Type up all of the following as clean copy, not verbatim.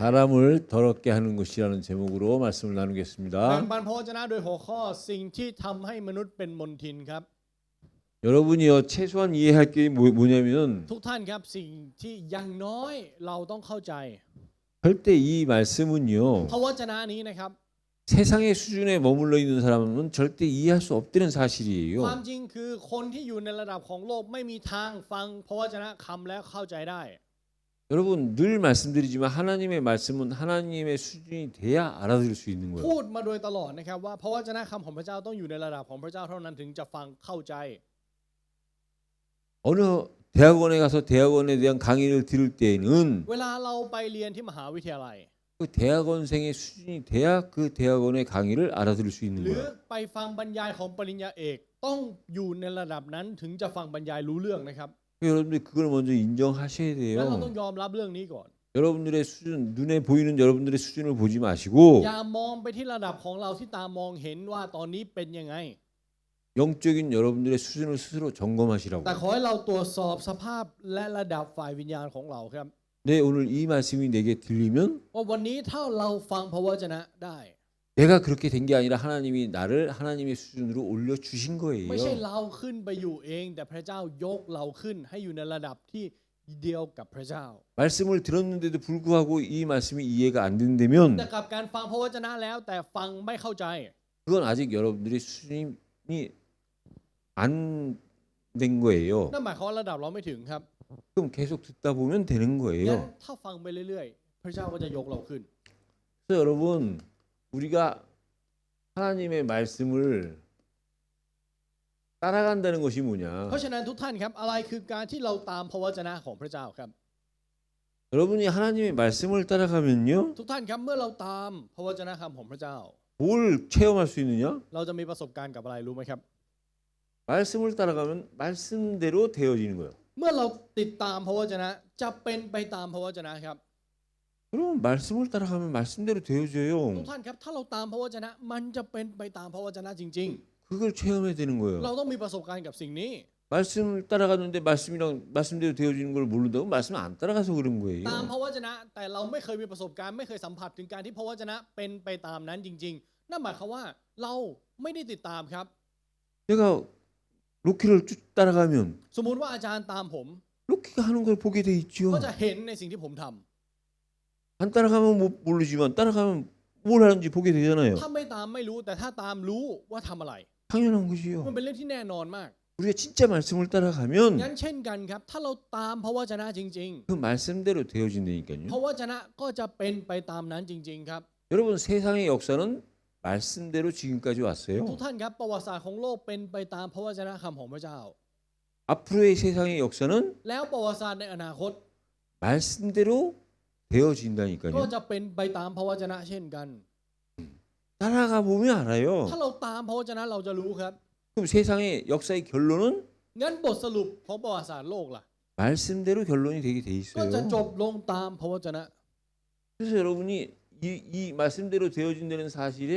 사람을 더럽게 하는 것이라는 제목으로 말씀을 แบ่ง 나누겠습니다. ปันพระวจนะโดยหัวข้อสิ่งที่ทำให้มนุษย์เป็นมลทินครับ 여러분이요 최소한 이해할 게 뭐냐면 ทุกท่านครับสิ่งที่อย่างน้อยเราต้องเข้าใจ 절대 이 말씀은요 พระวจนะนี้นะครับ 세상의 수준에 머물러 있는 사람은 절대 이해할 수 없다는 ความ 사실이에요. จริงคือคนที่อยู่ในระดับของโลกไม่มีทางฟังพระวจนะคำแล้วเข้าใจได้ 여러분 늘 말씀드리지만 하나님의 말씀은 하나님의 수준이 돼야 알아들을 수 있는 พู 거예요. ดมาโดยตลอดนะครับว่าพระวจนะคำของพระเจ้าต้องอยู่ในระดับของพระเจ้าเท่านั้นถึงจะฟังเข้าใจ 어느 대학원에 가서 대학원에 대한 강의를 들을 때에는 เวลาเราไปเรียนที่มหาวิทยาลัย 그 대학원생의 수준이 돼야 그 대학원의 강의를 알아들을 수 있는 หรือ 거예요. ไปฟังบรรยายของปริญญาเอกต้องอยู่ในระดับนั้นถึงจะฟังบรรยายรู้เรื่องนะครับ 여러분들 그걸 먼저 인정하셔야 งั้นเราต้อ 돼요. งยอมรับเรื่องนี้ก่อน 여러분들의 수준, 눈에 보이는 여러분들의 수준을 보지 마시고 อย่ามองไปที่ระดับของเราที่ตามองเห็นว่าตอนนี้เป็นยังไง 영적인 여러분들의 수준을 스스로 점검하시라고. แต่ขอให้เราตรวจสอบสภาพและระดับฝ่ายวิญญาณของเราครับ 네, 오늘 이 말씀이 내게 들리면 ว่าวันนี้ถ้าเราฟังพระวจนะได้ 내가 그렇게 된 게 아니라 하나님이 나를 하나님의 수준으로 올려 주신 ไม่ใช่ 거예요. เราขึ้นไปอยู่เอง แต่พระเจ้ายกเราขึ้นให้อยู่ในระดับที่เดียวกับพระเจ้า 말씀을 들었는데도 불구하고 이 말씀이 이해가 안 된다면 แต่กับการฟังพระวจนะแล้วแต่ฟังไม่เข้าใจ 그건 아직 여러분들의 수준이 안 된 거예요. นั่นหมายความว่าระดับเราไม่ถึงครับ 그럼 계속 듣다 보면 되는 งั้น 거예요. ถ้าฟังไปเรื่อยๆ พระเจ้าก็จะยกเราขึ้น 그래서 여러분 우리가 하나님의 말씀을 따라간다는 것이 เพ 뭐냐? ราะฉะนั้นทุกท่านครับอะไรคือการที่เราตามพระวจนะของพระเจ้าครับ 여러분이 하나님의 말씀을 따라가면요, ทุกท่านครับเมื่อเราตามพระวจนะคำของพระเจ้า 뭘 체험할 수 있느냐? เราจะมีประสบการณ์กับอะไรรู้ไหมครับ 말씀을 따라가면 말씀대로 되어지는 거예요. เมื่อเราติดตามพระวจนะจะเป็นไปตามพระวจนะครับ 그럼 말씀을 따라가면 말씀대로 ทุก 되어져요. ท่านครับถ้าเราตามพระวจนะมันจะเป็นไปตามพระวจนะจริง 그걸 체험해야 되는 ๆ เรา 거예요. ต้องมีประสบการณ์กับสิ่งนี้ 말씀을 따라가는데 말씀대로 되어지는 걸 모른다고 말씀을 안 따라가서 그런 ตาม 거예요. พระวจนะแต่เราไม่เคยมีประสบการณ์ไม่เคยสัมผัสถึงการที่พระวจนะเป็นไปตามนั้นจริงๆ นั่นหมายความว่าเราไม่ได้ติดตามครับ 내가 로키를 쭉 따라가면 สมมุติว่าอาจารย์ตามผม 로키가 하는 걸 보게 돼 ก็ 있죠. จะเห็นในสิ่งที่ผมทำ 안 따라가면 모르지만 따라가면 뭘 하는지 보게 되잖아요. ถ้าไม่ตามไม่รู้แต่ถ้าตามรู้ว่าทำอะไร 당연한 มัน 것이요. เป็นเรื่องที่แน่นอนมาก 우리가 진짜 말씀을 따라가면 งั้นเช่นกันครับ ถ้าเราตามพระวจนะจริง 그 말씀대로 ๆ พ 되어진다니까요. ระวจนะก็จะเป็นไปตามนั้นจริงๆครับ 여러분 세상의 역사는 말씀대로 지금까지 ทุก 왔어요. ท่านครับประวัติศาสตร์ของโลกเป็นไปตามพระวจนะคำของพระเจ้า 앞으로의 세상의 역사는 แล้วประวัติศาสตร์ในอนาคต 말씀대로 ก็ 되어진다니까요. จะเป็นไปตามพระวจนะเช่นกัน 따라가 보면 ถ้า 알아요. เราตามพระวจนะเราจะรู้ครับ 그럼 세상의 역사의 결론은 งั้นบทสรุปของประวัติศาสตร์โลกล่ะ 말씀대로 결론이 되게 돼 ก็จะจ 있어요. บลงตามพระวจนะ 그래서 여러분이 이 말씀대로 되어진다는 사실에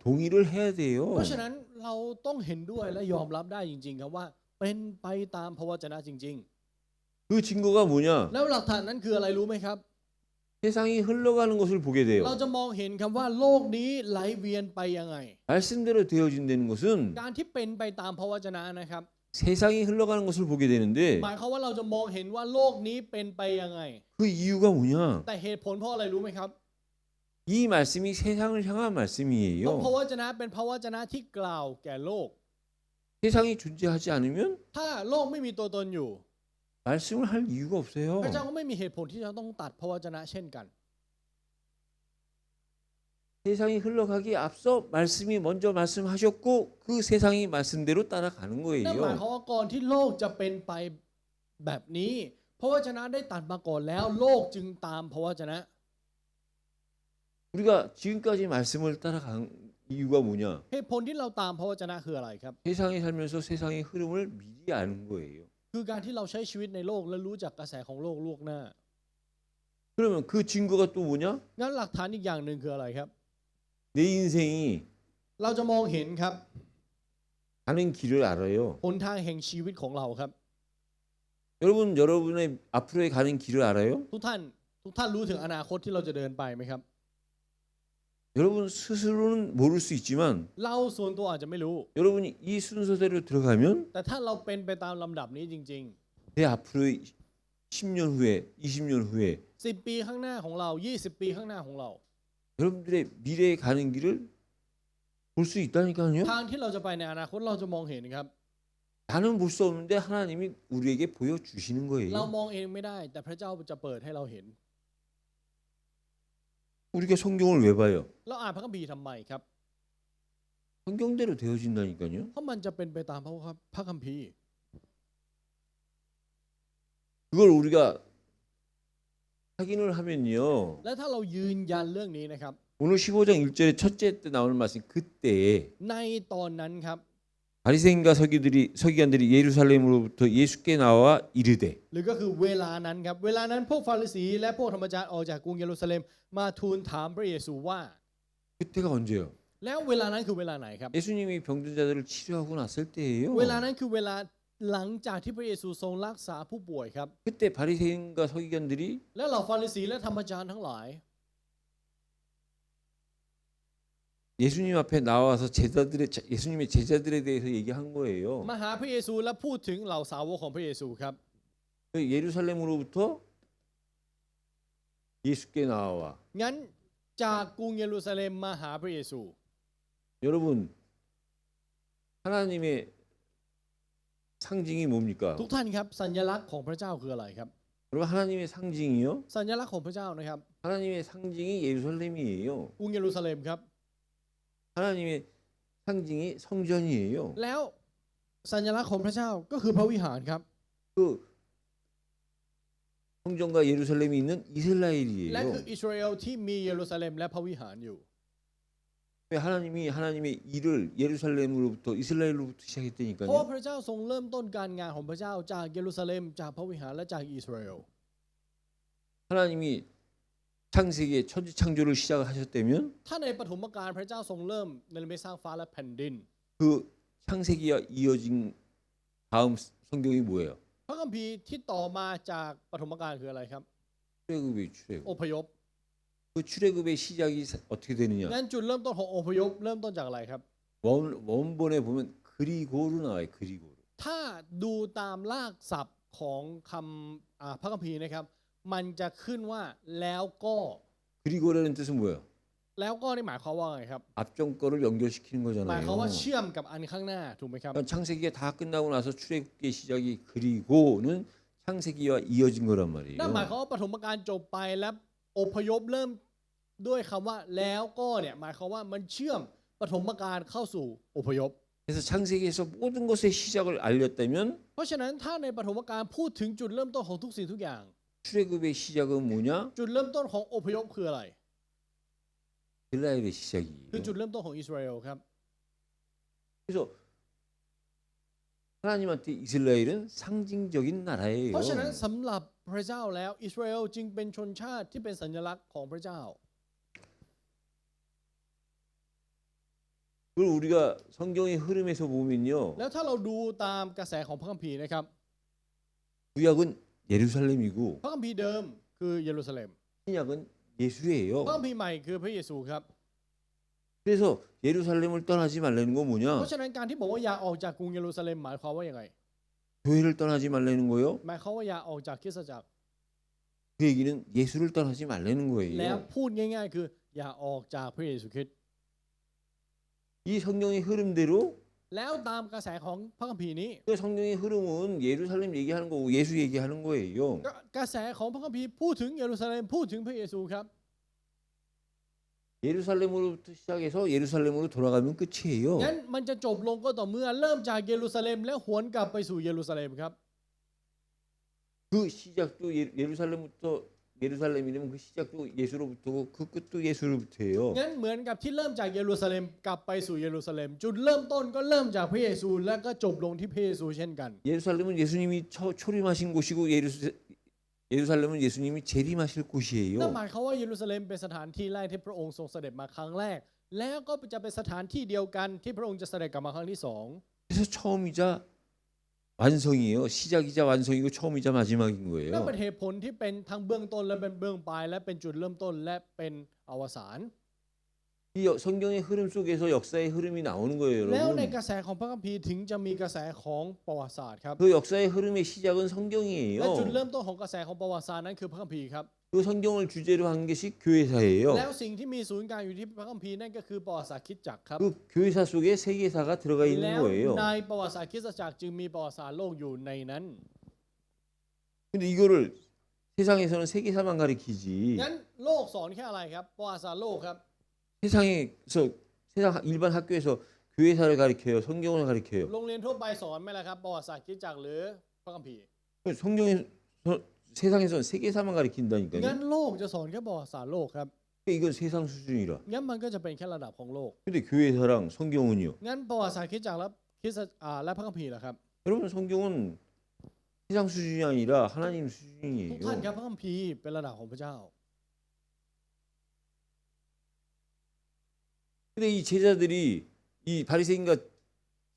동의를 해야 เพราะฉะ 돼요. นั้นเราต้องเห็นด้วยและยอมรับได้จริงๆครับว่าเป็นไปตามพระวจนะจริง 그 증거가 뭐냐? ๆ แล้วหลักฐานนั้นคืออะไรรู้ไหมครับ 세상이 흘러가는 것을 보게 เรา 돼요. จะมองเห็นครับว่าโลกนี้ไหลเวียนไปยังไง 말씀대로 되어진다는 것은 การที่เป็นไปตามพระวจนะนะครับ 세상이 흘러가는 것을 보게 되는데 หมายความว่าเราจะมองเห็นว่าโลกนี้เป็นไปยังไง 그 이유가 뭐냐? แต่เหตุผลเพราะอะไรรู้ไหมครับ 이 말씀이 세상을 향한 เพราะพระ 말씀이에요. วจนะเป็นพระวจนะที่กล่าวแก่โลก 세상이 존재하지 않으면 ถ้าโลกไม่มีตัวตนอยู่ 말씀을 할 이유가 พ 없어요. ระเจ้าก็ไม่มีเหตุผลที่จะต้องตัดพระวจนะเช่นกัน 세상이 흘러가기에 앞서 말씀이 먼저 말씀하셨고 그 세상이 말씀대로 따라가는 นั่นหมายค 거예요. วามว่าก่อนที่โลกจะเป็นไปแบบนี้พระวจนะได้ตัดมาก่อนแล้วโลกจึงตามพระวจนะ 우리가 지금까지 말씀을 따라간 이유가 뭐냐? เหตุผลที่เราตามพระวจนะคืออะไรครับ 세상에 살면서 세상의 흐름을 미리 아는 거예요. คือการที่เราใช้ชีวิตในโลกและรู้จักกระแสของโลกล่วงหน้า 그러면 그 증거가 또 뭐냐? งั้นหลักฐานอีกอย่างหนึ่งคืออะไรครับ 내 인생이 เราจะมองเห็นครับ 가는 길을 알아요. หนทางแห่งชีวิตของเราครับ 여러분 여러분의 앞으로의 가는 길을 알아요? ทุกท่านรู้ถึงอนาคตที่เราจะเดินไปไหมครับ 여러분 스스로는 모를 수 있지만 เราส่วนตัวอาจจะไม่รู้ 여러분이 이 순서대로 들어가면 แต่ถ้าเราเป็นไปตามลำดับนี้จริง 내 앞으로의 10년 후에 20년 후에 ๆ 10 ปีข้างหน้าของเรา20 ปีข้างหน้าของเรา 여러분들의 미래에 가는 길을 볼 수 있다니까요. ทางที่เราจะไปในอนาคตเราจะมองเห็นครับ 나는 볼 수 없는데 하나님이 우리에게 보여주시는 เรา 거예요. มองเองไม่ได้ แต่พระเจ้าจะเปิดให้เราเห็น 우리가 성경을 왜 봐요? เราอ่านพระคัมภีร์ทำไมครับ 성경대로 되어진다니까요. เพราะมันจะเป็นไปตามพระคัมภีร์ 그걸 우리가 확인을 하면요. และถ้าเรายืนยันเรื่องนี้นะครับ 오늘 15장 1절에 첫째 때 나오는 말씀 그때에 ในตอนนั้นครับ 바리새인과 서기관들이 예루살렘으로부터 예수께 나와 이르되 หรือก็คือเวลานั้นครับเวลานั้นพวกฟาริสีและพวกธรรมจารย์ออกจากกรุงเยรูซาเล็มมาทูลถามพระเยซูว่า 그때가 언제요? แล้วเวลานั้นคือเวลาไหนครับ 예수님이 병든 자들을 치료하고 났을 때예요. เวลานั้นคือเวลาหลังจากที่พระเยซูทรงรักษาผู้ป่วยครับ 그때 바리새인과 서기관들이 และเหล่าฟาริสีและธรรมจารย์ทั้งหลาย 예수님 앞에 나와서 예수님의 제자들에 대해서 얘기한 거예요. มาหาพระเยซูและพูดถึงเหล่าสาวกของพระเยซูครับ 예루살렘으로부터 예수께 나와. งั้นจากกรุงเยรูซาเล็มมาหาพระเยซู 여러분 하나님의 상징이 뭡니까? ทุกท่านครับสัญลักษณ์ของพระเจ้าคืออะไรครับ 여러분 하나님의 상징이요? สัญลักษณ์ของพระเจ้านะครับ 하나님의 상징이 예루살렘이에요. กรุงเยรูซาเล็มครับ 하나님의 상징이 성전이에요. แล้วสัญลักษณ์ของพระเจ้าก็คือพระวิหารครับ 그 성전과 예루살렘이 있는 และ 이스라엘이에요. คืออิสราเอลที่มีเยรูซาเล็มและพระวิหารอยู่ 왜 하나님이 하나님의 일을 예루살렘으로부터 이스라엘로부터 เพราะว่า 시작했다니까요. พระเจ้าทรงเริ่มต้นการงานของพระเจ้าจากเยรูซาเล็มจากพระวิหารและจากอิสราเอล 하나님이 창세기에 천지 창조를 시작하셨다면 ถ้าในปฐมกาลพระเจ้าทรงเริ่มในเรื่องสร้างฟ้าและแผ่นดิน 그 창세기와 이어진 다음 성경이 뭐예요? พระคัมภีร์ที่ต่อมาจากปฐมกาลคืออะไรครับ 출애굽의 출애굽. อพยพ 그 출애굽의 시작이 어떻게 되느냐? งั้นจุดเริ่มต้นของอพยพเริ่มต้นจากอะไรครับ 원본에 보면 그리고로 나와요. 그리고로. ถ้าดูตามรากศัพท์ของคำพระคัมภีร์นะครับ มันจะขึ้นว่าแล้วก็ 그리고라는 뜻은 뭐예요? แล้วก็นี่หมายความว่าไงครับ 앞전 거를 연결시키는 หมายความ 거잖아요. ว่าเชื่อมกับอันข้างหน้าถูกไหมครับ 그러니까 창세기가 다 끝나고 나서 출애굽기의 시작이 그리고는 창세기와 이어진 거란 นั่นหมาย 말이에요. ความว่าปฐมกาลจบไปและอพยพเริ่มด้วยคำว่าแล้วก็เนี่ยหมายความว่ามันเชื่อมปฐมกาลเข้าสู่อพยพ 그래서 창세기에서 모든 것의 시작을 알렸다면 เพราะฉะนั้นถ้าในปฐมกาลพูดถึงจุดเริ่มต้นของทุกสิ่งทุกอย่าง 출애굽의 시작은 뭐냐? จุดเริ่มต้นของอพยพคืออะไร 이스라엘의 คือจุด 시작이에요. เริ่มต้นของอิสราเอลครับ 그래서 하나님한테 이스라엘은 상징적인 เพ 나라예요. ราะฉะนั้นสำหรับพระเจ้าแล้วอิสราเอลจึงเป็นชนชาติที่เป็นสัญลักษณ์ของพระเจ้า 그걸 우리가 성경의 흐름에서 보면요. แล้วถ้าเราดูตามกระแสของพระคัมภีร์นะครับ 구약은 예루살렘이고 พระคัมภีร์เดิมคือเยรูซาเล็ม 신약은 예수예요. พระคัมภีร์ใหม่คือพระเยซูครับ 그래서 예루살렘을 떠나지 말라는 건 เพ 뭐냐? ราะฉะนั้นการที่บอกว่าอย่าออกจากกรุงเยรูซาเล็มหมายความว่าอย่างไร 교회를 떠나지 말라는 거요. หมายความว่าอย่าออกจากคริสตจักร 그 얘기는 예수를 떠나지 말라는 แล้ว 거예요. พูดง่ายๆ คืออย่าออกจากพระเยซูคริสต์ 이 성경의 흐름대로 แล้วตามกระแสของพระคัมภีร์นี้ 그 성경의 흐름은 예루살렘 얘기하는 거고 예수 얘기하는 거예요. กระแสของพระคัมภีร์พูดถึงเยรูซาเล็มพูดถึงพระเยซูครับ 예루살렘으로부터 시작해서 예루살렘으로 돌아가면 끝이에요. งั้นมันจะจบลงก็ต่อเมื่อเริ่มจากเยรูซาเล็มและหวนกลับไปสู่เยรูซาเล็มครับ 그 시작도 예루살렘부터 예루살렘이라면 그 시작도 예수로부터고 그 끝도 예수로부터예요. งั้นเหมือนกับที่เริ่มจากเยรูซาเล็มกลับไปสู่เยรูซาเล็ม จุดเริ่มต้นก็เริ่มจากพระเยซูและก็จบลงที่พระเยซูเช่นกัน 예루살렘은 예수님이 초림하신 곳이고 예루살렘은 예수님이 재림하실 นั่น 곳이에요. หมายความว่าเยรูซาเล็มเป็นสถานที่แรกที่พระองค์ทรงเสด็จมาครั้งแรก แล้วก็จะเป็นสถานที่เดียวกันที่พระองค์จะเสด็จกลับมาครั้งที่สอง 그래서 처음이자 완성이에요. 시작이자 완성이고 처음이자 마지막인 นั่นเป็น 거예요. เหตุผลที่เป็นทั้งเบื้องต้นและเป็นเบื้องปลายและเป็นจุดเริ่มต้นและเป็นอวสาน 이 성경의 흐름 속에서 역사의 흐름이 나오는 거예요, แล้วใน 여러분. กระแสของพระคัมภีร์ถึงจะมีกระแสของประวัติศาสตร์ครับ 그 역사의 흐름의 시작은 และจุด 성경이에요. เริ่มต้นของกระแสของประวัติศาสตร์นั้นคือพระคัมภีร์ครับ 그 성경을 주제로 한 것이 교회사예요. แล้วสิ่งที่มีศูนย์กลางอยู่ที่พระคัมภีร์นั่นก็คือประวัติศาสตร์คริสตจักรครับ 그 교회사 속에 세계사가 들어가 แล้ 있는 ว 거예요. ในประวัติศาสตร์คริสตจักรจึงมีประวัติศาสตร์โลกอยู่ในนั้น 근데 이거를 세상에서는 세계사만 가리키지. งั้นโลกสอนแค่อะไรครับประวัติศาสตร์โลกครับ 세상 일반 학교에서 교회사를 가리켜요. 성경을 가리켜요. โรงเรียนทั่วไปสอนไหมล่ะครับประวัติศาสตร์คริสตจักรหรือพระคัมภีร์ 성경에 세상에서는 세계사만 งั้น 가리킨다니까요. โลกจะสอนแค่ประวัติศาสตร์โลกครับ 이건 세상 수준이라. งั้นมันก็จะเป็นแค่ระดับของโลก 근데 교회사랑 성경은요. งั้นประวัติศาสตร์คริสตจักรและพระคัมภีร์ล่ะครับ 여러분 성경은 세상 수준이 아니라 하나님 ทุกท่าน 수준이에요. ครับพระคัมภีร์เป็นระดับของพระเจ้า 근데 이 제자들이 이 바리새인과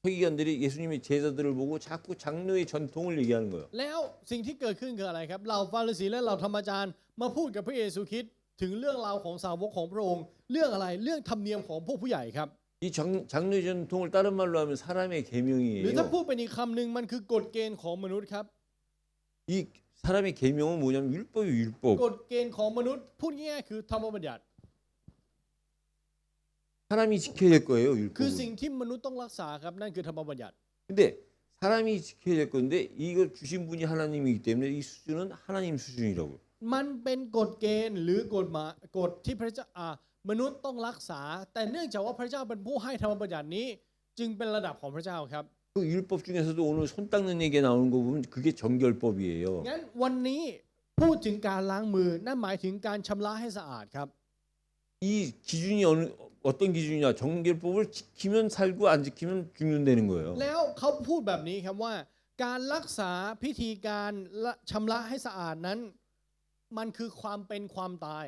서기관들이 예수님의 제자들을 보고 자꾸 장로의 전통을 얘기하는 거예요. แล้วสิ่งที่เกิดขึ้นคืออะไรครับเหล่าฟาริสีและเหล่าธรรมจารย์มาพูดกับพระเยซูคริสต์ถึงเรื่องราวของสาวกของพระองค์เรื่องอะไรเรื่องธรรมเนียมของพวกผู้ใหญ่ครับ 이 장로의 전통을 다른 말로 하면 사람의 หรือถ้า 계명이에요. พูดเป็นอีกคำหนึ่งมันคือกฎเกณฑ์ของมนุษย์ครับ 이 사람의 계명은 뭐냐면 율법이 ก 율법. ฎเกณฑ์ของมนุษย์พูดง่ายๆคือธรรมบัญญัติ 사람이 지켜야 될 거예요, คือ 율법은. สิ่งที่มนุษย์ต้องรักษาครับนั่นคือธรรมบัญญัติ 근데 사람이 지켜야 될 건데 이걸 주신 분이 하나님이기 때문에 이 수준은 하나님 수준이라고. มันเป็นกฎเกณฑ์หรือกฎที่พระเจ้ามนุษย์ต้องรักษา แต่เนื่องจากว่าพระเจ้าเป็นผู้ให้ธรรมบัญญัตินี้ จึงเป็นระดับของพระเจ้าครับ 그 율법 중에서도 오늘 손 닦는 얘기 나오는 거 보면 그게 정결법이에요. งั้นวันนี้พูดถึงการล้างมือนั่นหมายถึงการชำระให้สะอาดครับ 이 기준이 어떤 기준이냐? 정결법을 지키면 살고 안 지키면 죽는다는 거예요. แล้วเขาพูดแบบนี้ครับว่า การรักษาพิธีการชำระให้สะอาดนั้น มันคือความเป็นความตาย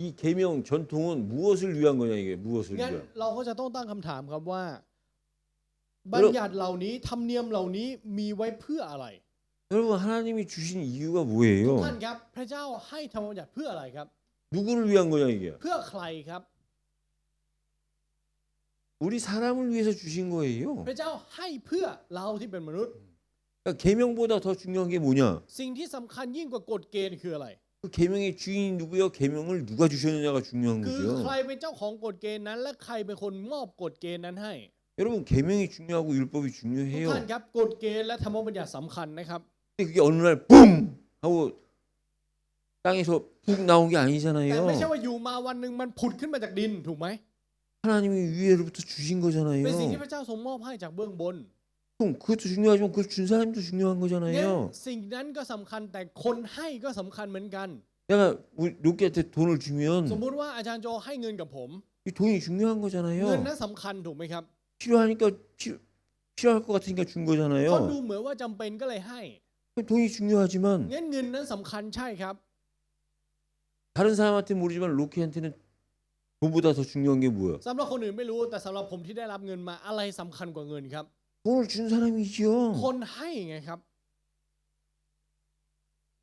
이 계명 전통은 무엇을 위한 거냐 이게 무엇을 งั้น 위한? เราก็จะต้องตั้งคำถามครับว่า บัญญัติเหล่านี้ธรรมเนียมเหล่านี้มีไว้เพื่ออะไร 여러분 하나님이 주신 이유가 ทุก 뭐예요? ท่านครับพระเจ้าให้ธรรมบัญญัติเพื่ออะไรครับ 누구를 위한 거냐 이게? เพื่อใครครับ 우리 사람을 위해서 주신 거예요. พระเจ้าให้เพื่อเราที่เป็นมนุษย์ 그러니까 계명보다 더 중요한 게 뭐냐? สิ่งที่สำคัญยิ่งกว่ากฎเกณฑ์คืออะไร 그 계명의 주인이 누구요? 계명을 누가 주셨느냐가 중요한 คือ 거죠. ใครเป็นเจ้าของกฎเกณฑ์นั้น และใครเป็นคนมอบกฎเกณฑ์นั้นให้ 여러분 계명이 중요하고 율법이 ทุก 중요해요. ท่านครับกฎเกณฑ์และธรรมบัญญัติสำคัญนะครับ 근데 그게 어느 날 붐 하고 땅에서 푹 나온 게 แต่ 아니잖아요. ไม่ใช่ว่าอยู่มาวันหนึ่งมันผุดขึ้นมาจากดินถูกไหม 하나님이 위에로부터 주신 เป็นสิ่งที่ 거잖아요. พระเจ้าทรงมอบให้จากเบื้องบน 그럼 그것도 중요하지만 그걸 준 사람도 중요한 งั้น 거잖아요. สิ่งนั้นก็สำคัญแต่คนให้ก็สำคัญเหมือนกัน 내가 우리 로키한테 돈을 สม 주면 มุติว่าอาจารย์โจให้เงินกับผม 이 돈이 중요한 เงิน 거잖아요. นั้นสำคัญถูกไหมครับ 필요하니까 필요할 것 같으니까 준 เพราะดู 거잖아요. เหมือนว่าจำเป็นก็เลยให้ 돈이 중요하지만 งั้นเงินนั้นสำคัญใช่ครับ 다른 사람한테 모르지만 로키한테는 돈보다 더 중요한 게 뭐야? สำหรับคนอื่นไม่รู้แต่สำหรับผมที่ได้รับเงินมาอะไรสำคัญกว่าเงินครับ 돈을 준 사람이지요. คนให้ไงครับ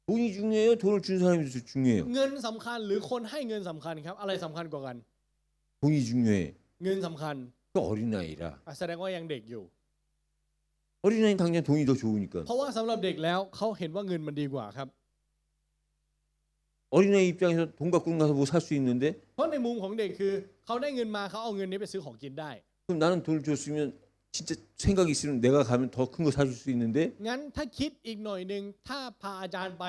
돈이 중요해요. 돈을 준 사람이 더 중요해요. เงินสำคัญหรือคนให้เงินสำคัญครับ อะไรสำคัญกว่ากัน 돈이 중요해. เงินสำคัญ 그 어린아이라. แสดงว่ายังเด็กอยู่ 어린아이는 당연히 돈이 더 좋으니까. เพราะว่าสำหรับเด็กแล้วเขาเห็นว่าเงินมันดีกว่าครับ 어린아이 입장에서 돈 갖고는 가서 뭐 살 수 있는데 เพราะในมุมของเด็กคือเขาได้เงินมาเขาเอาเงินนี้ไปซื้อของกินได้ 그럼 나는 돈을 줬으면 진짜 생각이 있으면 내가 가면 더 큰 거 사줄 수 있는데 งั้นถ้าคิดอีกหน่อยหนึ่งถ้าพาอาจารย์ไป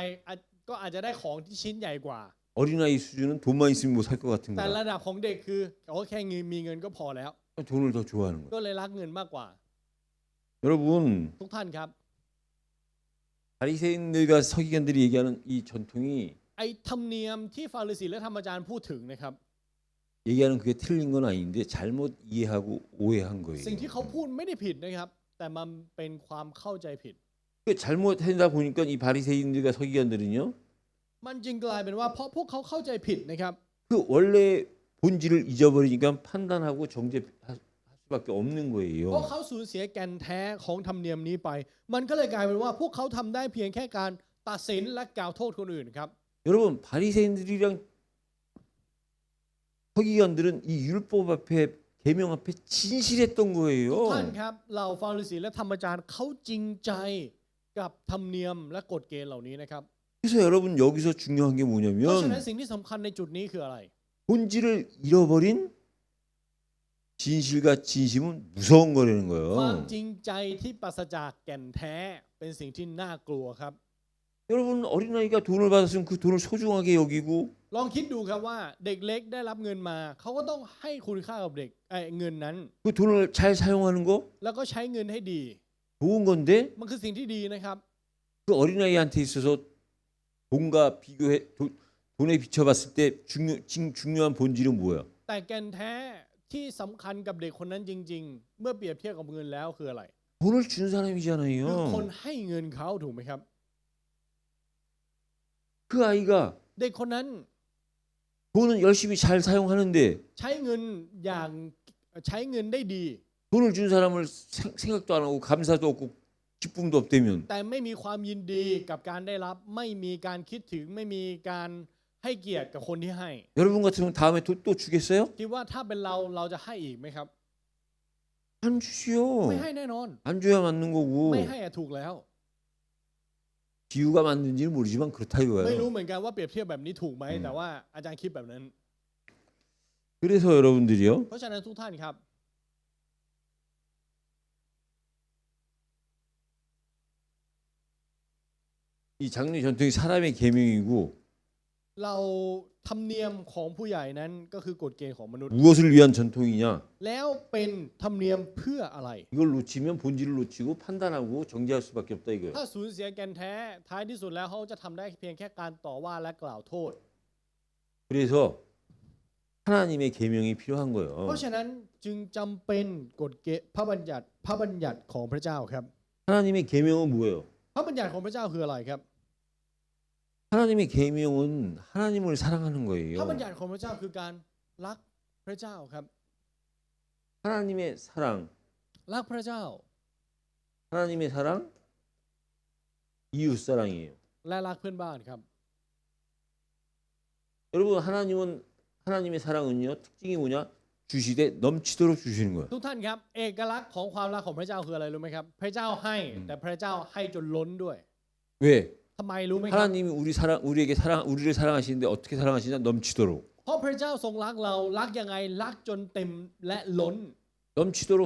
ก็อาจจะได้ของที่ชิ้นใหญ่กว่า 어린아이 수준은 돈만 있으면 뭐 살 것 같은 แต่ 거야. ระดับของเด็กคือเขาแค่มีเงินก็พอแล้ว 돈을 더 좋아하는 거야. ก็เลยรักเงินมากกว่า 여러분 ทุกท่านครับ 바리새인들과 서기관들이 얘기하는 이 전통이 ไอ้ธรรมเนียมที่ฟาริสีและธรรมจารย์พูดถึงนะครับ 얘기하는 그게 틀린 건 아닌데 잘못 이해하고 오해한 거예요. สิ่งที่เขาพูดไม่ได้ผิดนะครับ แต่มันเป็นความเข้าใจผิด 그 잘못한다 보니까 이 바리새인들과 서기관들은요. มันจึงกลายเป็นว่าเพราะพวกเขาเข้าใจผิดนะครับ 그 원래 본질을 잊어버리니까 판단하고 정죄할 수 수밖에 없는 เพราะ 거예요. เขาสูญเสียแก่นแท้ของธรรมเนียมนี้ไป มันก็เลยกลายเป็นว่าพวกเขาทำได้เพียงแค่การตัดสินและกล่าวโทษคนอื่นครับ 여러분 바리새인들이랑 서기관들은 이 율법 앞에 계명 앞에 진실했던 ทุก 거예요. ท่านครับเหล่าฟาริสีและธรรมจารย์เขาจริงใจกับธรรมเนียมและกฎเกณฑ์เหล่านี้นะครับ 그래서 여러분 여기서 중요한 게 เพราะฉะนั้น 뭐냐면 สิ่งที่สำคัญในจุดนี้คืออะไร 본질을 잃어버린 진실과 진심은 무서운 거라는 ความ 거예요. จริงใจที่ปราศจากแก่นแท้เป็นสิ่งที่น่ากลัวครับ 여러분 어린아이가 돈을 받았으면 그 돈을 소중하게 여기고 ลองคิดดูครับว่าเด็กเล็กได้รับเงินมาเขาก็ต้องให้คุณค่ากับเด็กเงินนั้น 그 돈을 잘 사용하는 거 แล้วก็ใช้เงินให้ดี 좋은 건데 มันคือสิ่งที่ดีนะครับ 그 어린아이한테 있어서 돈과 비교해 돈에 비춰봤을 때 중요한 본질은 뭐야? แต่แก่นแท้ที่สำคัญกับเด็กคนนั้นจริง ๆ เมื่อเปรียบเทียบกับเงินแล้วคืออะไร 돈을 준 คือ 사람이잖아요. คนให้เงินเขาถูกไหมครับ 그 아이가 เด็กคนนั้น 돈은 열심히 잘 사용하는데 ใช้เงินอย่างใช้เงินได้ดี 돈을 준 사람을 생각도 안 하고 감사도 없고 기쁨도 없다면 แต่ไม่มีความยินดีกับการได้รับ ไม่มีการคิดถึงไม่มีการให้เกียรติกับคนที่ให้ 여러분 같으면 다음에 또 주겠어요? คิดว่าถ้าเป็นเราจะให้อีกไหมครับ 안 주시오. ไม่ให้แน่นอน 안 줘야 맞는 거고 ไม่ให้อะถูกแล้ว 비유가 맞는지는 모르지만 그렇다 ไม่รู้ 이거예요. เหมือนกันว่าเปรียบเทียบแบบนี้ถูกไหมแต่ว่าอาจารย์คิดแบบนั้น 그래서 여러분들이요 เพราะฉะนั้นทุกท่านครับ 이 장례 전통이 사람의 계명이고 เราธรรมเนียมของผู้ใหญ่นั้นก็คือกฎเกณฑ์ของมนุษย์ 무엇을 위한 전통이냐? แล้วเป็นธรรมเนียมเพื่ออะไร 이걸 놓치면 본질을 놓치고 판단하고 정죄할 수밖에 없다 이거예요. ถ้าสูญเสียแก่นแท้ท้ายที่สุดแล้วเขาจะทำได้เพียงแค่การต่อว่าและกล่าวโทษ 그래서 하나님의 계명이 필요한 เพ 거예요. ราะฉะนั้นจึงจำเป็นกฎเกณฑ์พระบัญญัติของพระเจ้าครับ 하나님의 계명은 뭐예요? พระบัญญัติของพระเจ้าคืออะไรครับ 하나님의 계명은 하나님을 사랑하는 พระ 거예요. บัญญัติของพระเจ้าคือการรักพระเจ้าครับ 하나님의 사랑, รักพระเจ้า 하나님의 사랑, 이웃 사랑이에요. และรักเพื่อนบ้านครับ 여러분 하나님의 사랑은요 특징이 뭐냐? 주시되 넘치도록 주시는 거예요. ทุกท่านครับเอกลักษณ์ของความรักของพระเจ้าคืออะไรรู้ไหมครับ พระเจ้าให้แต่พระเจ้าให้จนล้นด้วย 왜? ทำไมรู้ไหมครับ 하나님이 우리를 사랑하시는데 어떻게 사랑하시냐? 넘치도록. เพราะพระเจ้าทรงรักเรารักยังไงรักจนเต็มและล้น 넘치도록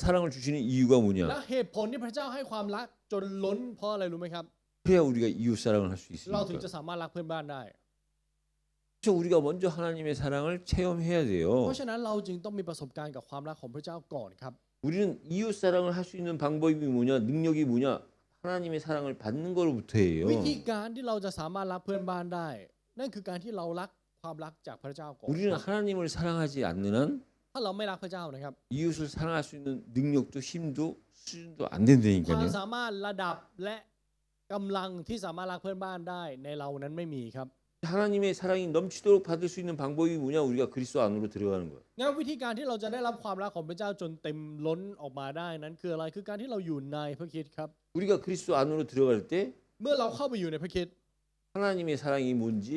사랑을 주시는 이유가 และ 뭐냐? เหตุผลที่พระเจ้าให้ความรักจนล้นเพราะอะไรรู้ไหมครับ 그래야 우리가 이웃 사랑을 할 수 เราถึง 있으니까. จะสามารถรักเพื่อนบ้านได้ 그래서 우리가 먼저 하나님의 사랑을 체험해야 เพ 돼요. ราะฉะนั้นเราจึงต้องมีประสบการณ์กับความรักของพระเจ้าก่อนครับ 우리는 이웃 사랑을 할 수 있는 방법이 뭐냐? 능력이 뭐냐? 하나님의 사랑을 받는 거로부터예요. วิธีการที่เราจะสามารถรักเพื่อนบ้านได้ นั่นคือการที่เรารักความรักจากพระเจ้าก่อน 우리는 하나님을 사랑하지 않는 한 ถ้าเราไม่รักพระเจ้านะครับ 이웃을 사랑할 수 있는 능력도 힘도 수준도 안 ความ 된다니까요. สามารถระดับและกำลังที่สามารถรักเพื่อนบ้านได้ในเรานั้นไม่มีครับ 하나님의 사랑이 넘치도록 받을 수 있는 방법이 뭐냐? 우리가 그리스도 안으로 들어가는 거예요. งั้นวิธีการที่เราจะได้รับความรักของพระเจ้าจนเต็มล้นออกมาได้นั้นคืออะไรคือการที่เราอยู่ในพระคริสต์ครับ 우리가 그리스도 안으로 들어갈 때 เมื่อเราเข้าไปอยู่ในพระคริสต์ 하나님의 사랑이 뭔지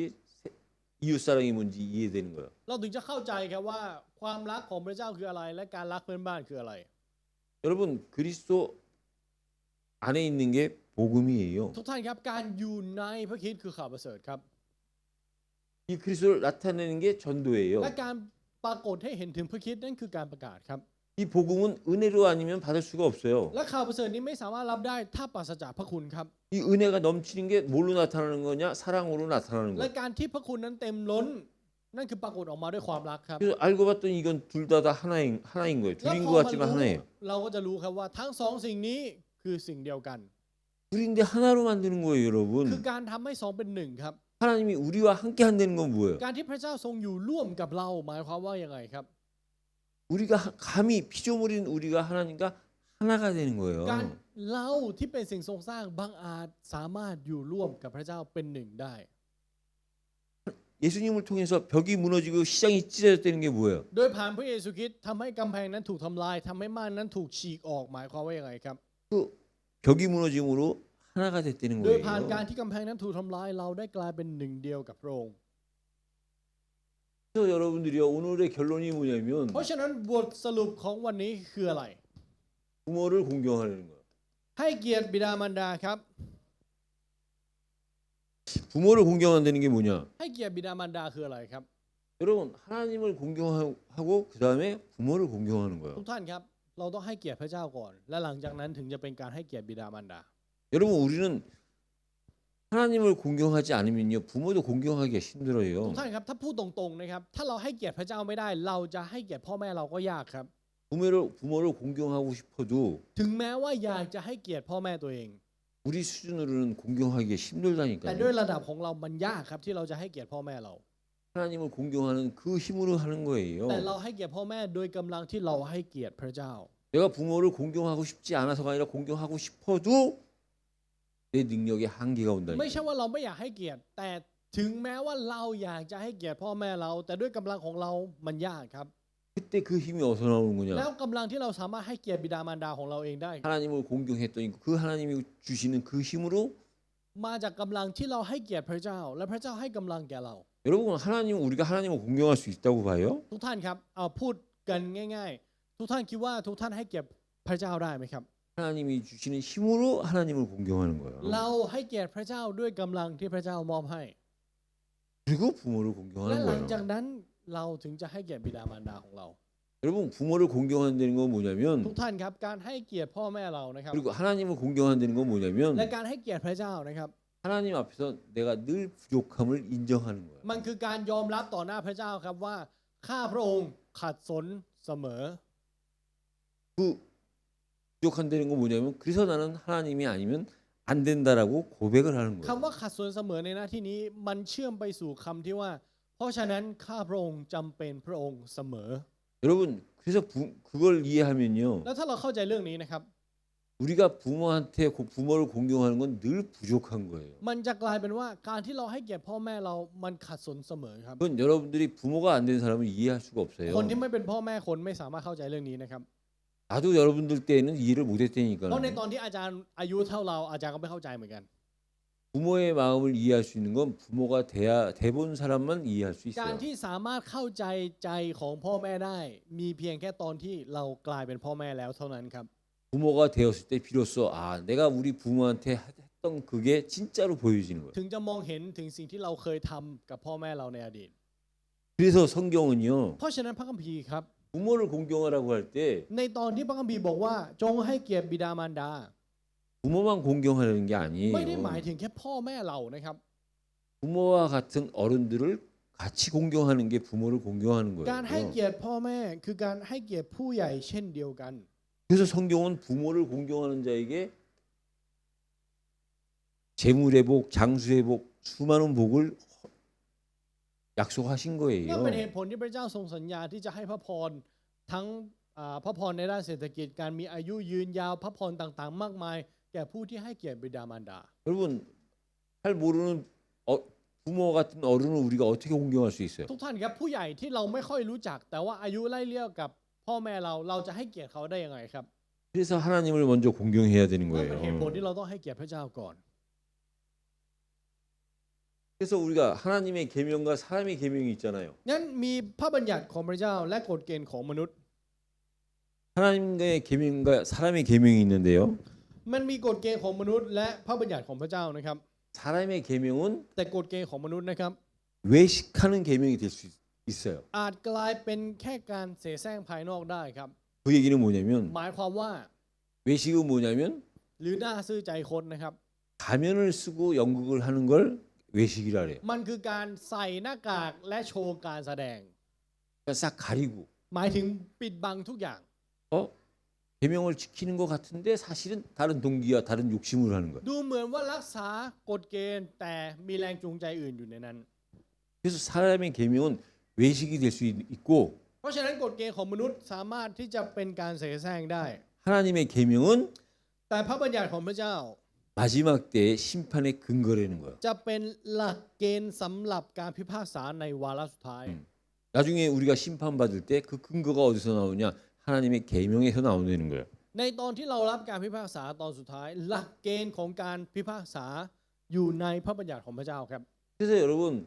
이웃 사랑이 뭔지 이해되는 거예요. เราถึงจะเข้าใจครับว่าความรักของพระเจ้าคืออะไร และการรักเพื่อนบ้านคืออะไร 여러분 그리스도 안에 있는 게 복음이에요. ทุกท่านครับการอยู่ในพระคริสต์คือข่าวประเสริฐครับ 이 그리스도를 나타내는 게 전도예요. และการปรากฏให้เห็นถึงพระคริสต์นั่นคือการประกาศครับ 이 복음은 은혜로 아니면 받을 수가 없어요. และข่าวประเสริฐนี้ไม่สามารถรับได้ถ้าปราศจากพระคุณครับ 이 은혜가 넘치는 게 뭘로 나타나는 거냐? 사랑으로 나타나는 และ 거예요. การที่พระคุณนั้นเต็มล้น นั่นคือปรากฏออกมาด้วยความรักครับ 그래서 알고 봤더니 이건 둘 다 하나인 거예요. และ 둘인 พ 것 อมา 같지만 รู้ 하나예요. เราก็จะรู้ครับว่าทั้งสองสิ่งนี้คือสิ่งเดียวกัน 둘인데 하나로 만드는 거예요, คือ 여러분. การทำให้สองเป็นหนึ่งครับ 하나님이 우리와 함께 한다는 건 뭐예요? การที่พระเจ้าทรงอยู่ร่วมกับเราหมายความว่ายังไงครับ 우리가 감히 피조물인 우리가 하나님과 하나가 되는 거예요. การเราที่เป็นสิ่งทรงสร้างบางอาจสามารถอยู่ร่วมกับพระเจ้าเป็นหนึ่งได้ 예수님을 통해서 벽이 무너지고 시장이 찢어졌다는 게 뭐예요? โดยผ่านพระเยซูคริสต์ทำให้กำแพงนั้นถูกทำลายทำให้ม่านนั้นถูกฉีกออกหมายความว่ายังไงครับ 그 벽이 무너짐으로 하나가 됐다는 โดยผ่านการ 거예요. ที่กำแพงนั้นถูกทำลายเราได้กลายเป็นหนึ่งเดียวกับพระองค์ 그래서 여러분들이요 오늘의 결론이 뭐냐면 เพราะฉะนั้นบทสรุปของวันนี้คืออะไร 부모를 공경하는 거예요. ให้เกียรติบิดามารดาครับ 부모를 공경한다는 게 뭐냐? ให้เกียรติบิดามารดาคืออะไรครับ 여러분 하나님을 공경하고 그 다음에 부모를 공경하는 ทุ 거예요. กท่านครับเราต้องให้เกียรติพระเจ้าก่อน และหลังจากนั้นถึงจะเป็นการให้เกียรติบิดามารดา 여러분 우리는 하나님을 공경하지 않으면요 부모도 공경하기가 ทุก 힘들어요. ท่านครับถ้าพูดตรงๆนะครับถ้าเราให้เกียรติพระเจ้าไม่ได้ เราจะให้เกียรติพ่อแม่เราก็ยากครับ 부모를 공경하고 싶어도 ถึงแม้ว่าอยากจะให้เกียรติพ่อแม่ตัวเอง 우리 수준으로는 공경하기가 แต่ด้วย 힘들다니까요. ระดับของเรามันยากครับที่เราจะให้เกียรติพ่อแม่เรา 하나님을 공경하는 그 힘으로 하는 แต่เรา 거예요. ให้เกียรติพ่อแม่โดยกำลังที่เราให้เกียรติพระเจ้า 내가 부모를 공경하고 싶지 않아서가 아니라 공경하고 싶어도 내 능력에 한계가 ไม่ใช่ 온다니까요. ว่าเราไม่อยากให้เกียรติ แต่ถึงแม้ว่าเราอยากจะให้เกียรติพ่อแม่เรา แต่ด้วยกำลังของเรามันยากครับ 그때 그 힘이 어디서 나오는 แล้ว 거냐? กำลังที่เราสามารถให้เกียรติบิดามารดาของเราเองได้ 하나님을 공경했더니 그 하나님이 주시는 그 힘으로 มาจากกำลังที่เราให้เกียรติพระเจ้า และพระเจ้าให้กำลังแก่เรา 여러분 우리가 하나님을 공경할 수 있다고 봐요? ทุกท่านครับเอาพูดกันง่าย ๆ ทุกท่านคิดว่าทุกท่านให้เกียรติพระเจ้าได้ไหมครับ 하나님이 주시는 힘으로 하나님을 공경하는 거예요. เราให้เกียรติพระเจ้าด้วยกำลังที่พระเจ้ามอบให้ 그리고 부모를 และ 공경하는 หลังจาก 거예요. นั้นเราถึงจะให้เกียรติบิดามารดาของเรา 여러분 부모를 공경한다는 건 ทุก 뭐냐면 ท่านครับการให้เกียรติพ่อแม่เรานะครับ 그리고 하나님을 공경한다는 건 และ 뭐냐면 การให้เกียรติพระเจ้านะครับ 하나님 앞에서 내가 늘 부족함을 인정하는 거예요. มันคือการยอมรับต่อหน้าพระเจ้าครับว่าข้าพระองค์ขัดสนเสมอ 그 부족한다는 건 뭐냐면 그래서 나는 하나님이 아니면 안 된다라고 고백을 하는 คำ 거예요. ว่าขัดสนเสมอในหน้าที่นี้มันเชื่อมไปสู่คำที่ว่า เพราะฉะนั้นข้าพระองค์จำเป็นพระองค์เสมอ 여러분 그래서 그걸 이해하면요 แล้วถ้าเราเข้าใจเรื่องนี้นะครับ 우리가 부모한테 부모를 공경하는 건 늘 부족한 거예요. มันจะกลายเป็นว่าการที่เราให้เกียรติพ่อแม่เรามันขัดสนเสมอครับ 그건 여러분들이 부모가 안 된 사람은 이해할 수가 없어요. คนที่ไม่เป็นพ่อแม่คนไม่สามารถเข้าใจเรื่องนี้นะครับ 나도 여러분들 때에는 이해를 เพราะใน 못했다니까요. ตอนที่อาจารย์อายุเท่าเราอาจารย์ก็ไม่เข้าใจเหมือนกัน 부모의 마음을 이해할 수 있는 건 부모가 돼본 사람만 이해할 수 การ 있어요. ที่สามารถเข้าใจใจของพ่อแม่ได้ มีเพียงแค่ตอนที่เรากลายเป็นพ่อแม่แล้วเท่านั้นครับ 부모가 되었을 때 비로소 내가 우리 부모한테 했던 그게 진짜로 보여지는 거예요. ถึงจะมองเห็นถึงสิ่งที่เราเคยทำกับพ่อแม่เราในอดีต 그래서 성경은요 เพราะฉะนั้นพระคัมภีร์ครับ 부모를 공경하라고 할 때 ในตอนที่พระคัมภีร์บอกว่าจงให้เกียรติบิดามารดา 부모만 공경하는 게 ไม่ได้หมาย 아니에요. ถึงแค่พ่อแม่เรานะครับ 부모와 같은 어른들을 같이 공경하는 게 부모를 공경하는 การให้ 거예요. เกียรติพ่อแม่คือการให้เกียรติผู้ใหญ่เช่นเดียวกัน 그래서 성경은 부모를 공경하는 자에게 재물의 복, 장수의 복, 수많은 복을 약속하신 นั่นเป็นเห 거예요. ตุผลที่พระเจ้าทรงสัญญาที่จะให้พระพรทั้งพระพรในด้านเศรษฐกิจการมีอายุยืนยาวพระพรต่างๆ มากมาย แก่ผู้ที่ให้เกียรติบิดามารดา 여러분 잘 모르는 부모 같은 어른을 우리가 어떻게 공경할 수 있어요? ทุกท่านครับผู้ใหญ่ที่เราไม่ค่อยรู้จัก แต่ว่าอายุไล่เลี่ยกับพ่อแม่เราจะให้เกียรติเขาได้ยังไงครับ 그래서 하나님을 먼저 공경해야 되는 นั่นเป็นเหตุผล 거예요. ที่เราต้องให้เกียรติพระเจ้าก่อน 그래서 우리가 하나님의 계명과 사람의 계명이 있잖아요. งั้นมีพระบัญญัติของพระเจ้าและกฎเกณฑ์ของมนุษย์ 하나님의 계명과 사람의 계명이 있는데요. มันมีกฎเกณฑ์ของมนุษย์และพระบัญญัติของพระเจ้านะครับ 사람의 계명은 แต่กฎเกณฑ์ของมนุษย์นะครับ 외식하는 계명이 될 수 있어요. อาจกลายเป็นแค่การเสแสร้งภายนอกได้ครับ 그 얘기는 뭐냐면 หมายความว่า 외식은 뭐냐면 หรือหน้าซื่อใจคนนะครับ 가면을 쓰고 연극을 하는 걸 외식이라 그래요. มันคือการใส่หน้ากากและโชว์การแสดง 그러니까 싹 가리고 หมายถึงปิดบังทุกอย่าง 계명을 지키는 것 같은데 사실은 다른 동기와 다른 욕심으로 하는 거예요. ดูเหมือนว่ารักษากฎเกณฑ์แต่มีแรงจูงใจอื่นอยู่ในนั้น 그래서 사람의 계명은 외식이 될 수 있고 เพราะฉะนั้นกฎเกณฑ์ของมนุษย์สามารถที่จะเป็นการเสแสร้งได้ 하나님의 계명은 แต่พระบัญญัติของพระเจ้า 마지막 때의 심판의 근거라는 거예요. จะเป็นหลักเกณฑ์สำหรับการพิพากษาในวาระสุดท้าย 나중에 우리가 심판받을 때 그 근거가 어디서 나오냐? 하나님의 계명에서 나오는 거예요. ในตอนที่เรารับการพิพากษาตอนสุดท้าย หลักเกณฑ์ของการพิพากษาอยู่ในพระบัญญัติของพระเจ้าครับ 그래서 여러분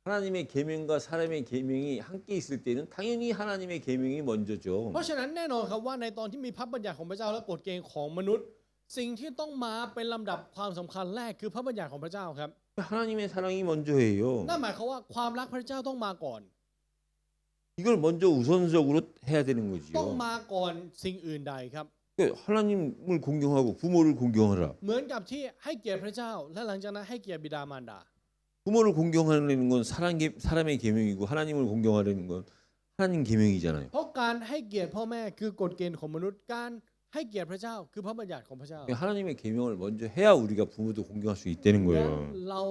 하나님의 계명과 사람의 계명이 함께 있을 때는 당연히 하나님의 계명이 먼저죠. เพราะฉะนั้นแน่นอนครับว่าในตอนที่มีพระบัญญัติของพระเจ้าและกฎเกณฑ์ของมนุษย์ สิ่งที่ต้องมาเป็นลำดับความสำคัญแรกคือพระบัญญัติของพระเจ้าครับ 하나님의 사랑이 먼저예요. นั่นหมายความว่าความรักพระเจ้าต้องมาก่อน 이걸 먼저 우선적으로 해야 되는 ต้อง 거지요. มาก่อนสิ่งอื่นใดครับ 그러니까 하나님을 공경하고 부모를 공경하라. เหมือนกับที่ให้เกียรติพระเจ้า และหลังจากนั้นให้เกียรติบิดามารดา 부모를 공경하려는 건 사람의 계명이고 하나님을 공경하려는 건 하나님 계명이잖아요. เพราะการให้เกียรติพ่อแม่คือกฎเกณฑ์ของมนุษย์การให้เกียรติพระเจ้าคือพระบัญญัติของพระเจ้า 그러니까 하나님의 계명을 먼저 해야 우리가 부모도 공경할 수 있다는 และ 거예요. เรา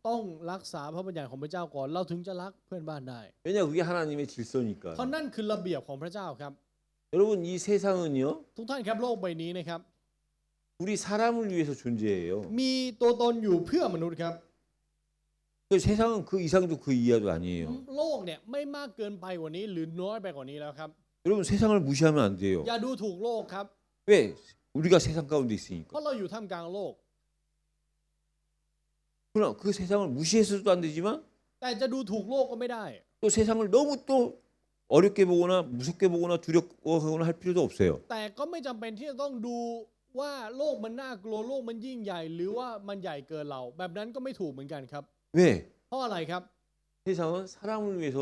ต้องรักษาพระบัญญัติของพระเจ้าก่อนเราถึงจะรักเพื่อนบ้านได้ 왜냐 그게 하나님의 질서니까. เพราะนั่นคือระเบียบของพระเจ้าครับ 여러분 이 세상은요 ทุกท่านครับโลกใบนี้นะครับ 우리 사람을 위해서 존재해요. มีตัวตนอยู่เพื่อมนุษย์ครับ 그 세상은 그 이상도 그 이하도 아니에요. โลกเนี่ยไม่มากเกินไปกว่านี้หรือน้อยไปกว่านี้แล้วครับ 여러분 세상을 무시하면 안 돼요. อย่าดูถูกโลกครับ 왜? 우리가 세상 가운데 เพ 있으니까. ราะเราอยู่ท่ามกลางโลก 그러나 그 세상을 무시해서도 안 되지만 แต่จะดูถูกโลกก็ไม่ได้ 또 세상을 너무 또 어렵게 보거나 무섭게 보거나 두려워하거나 할 필요도 없어요. แต่ก็ไม่จำเป็นที่จะต้องดูว่าโลกมันน่ากลัวโลกมันยิ่งใหญ่ หรือว่ามันใหญ่เกินเรา แบบนั้นก็ไม่ถูกเหมือนกันครับ 왜? เพราะอะไรครับ 세상은 사람을 위해서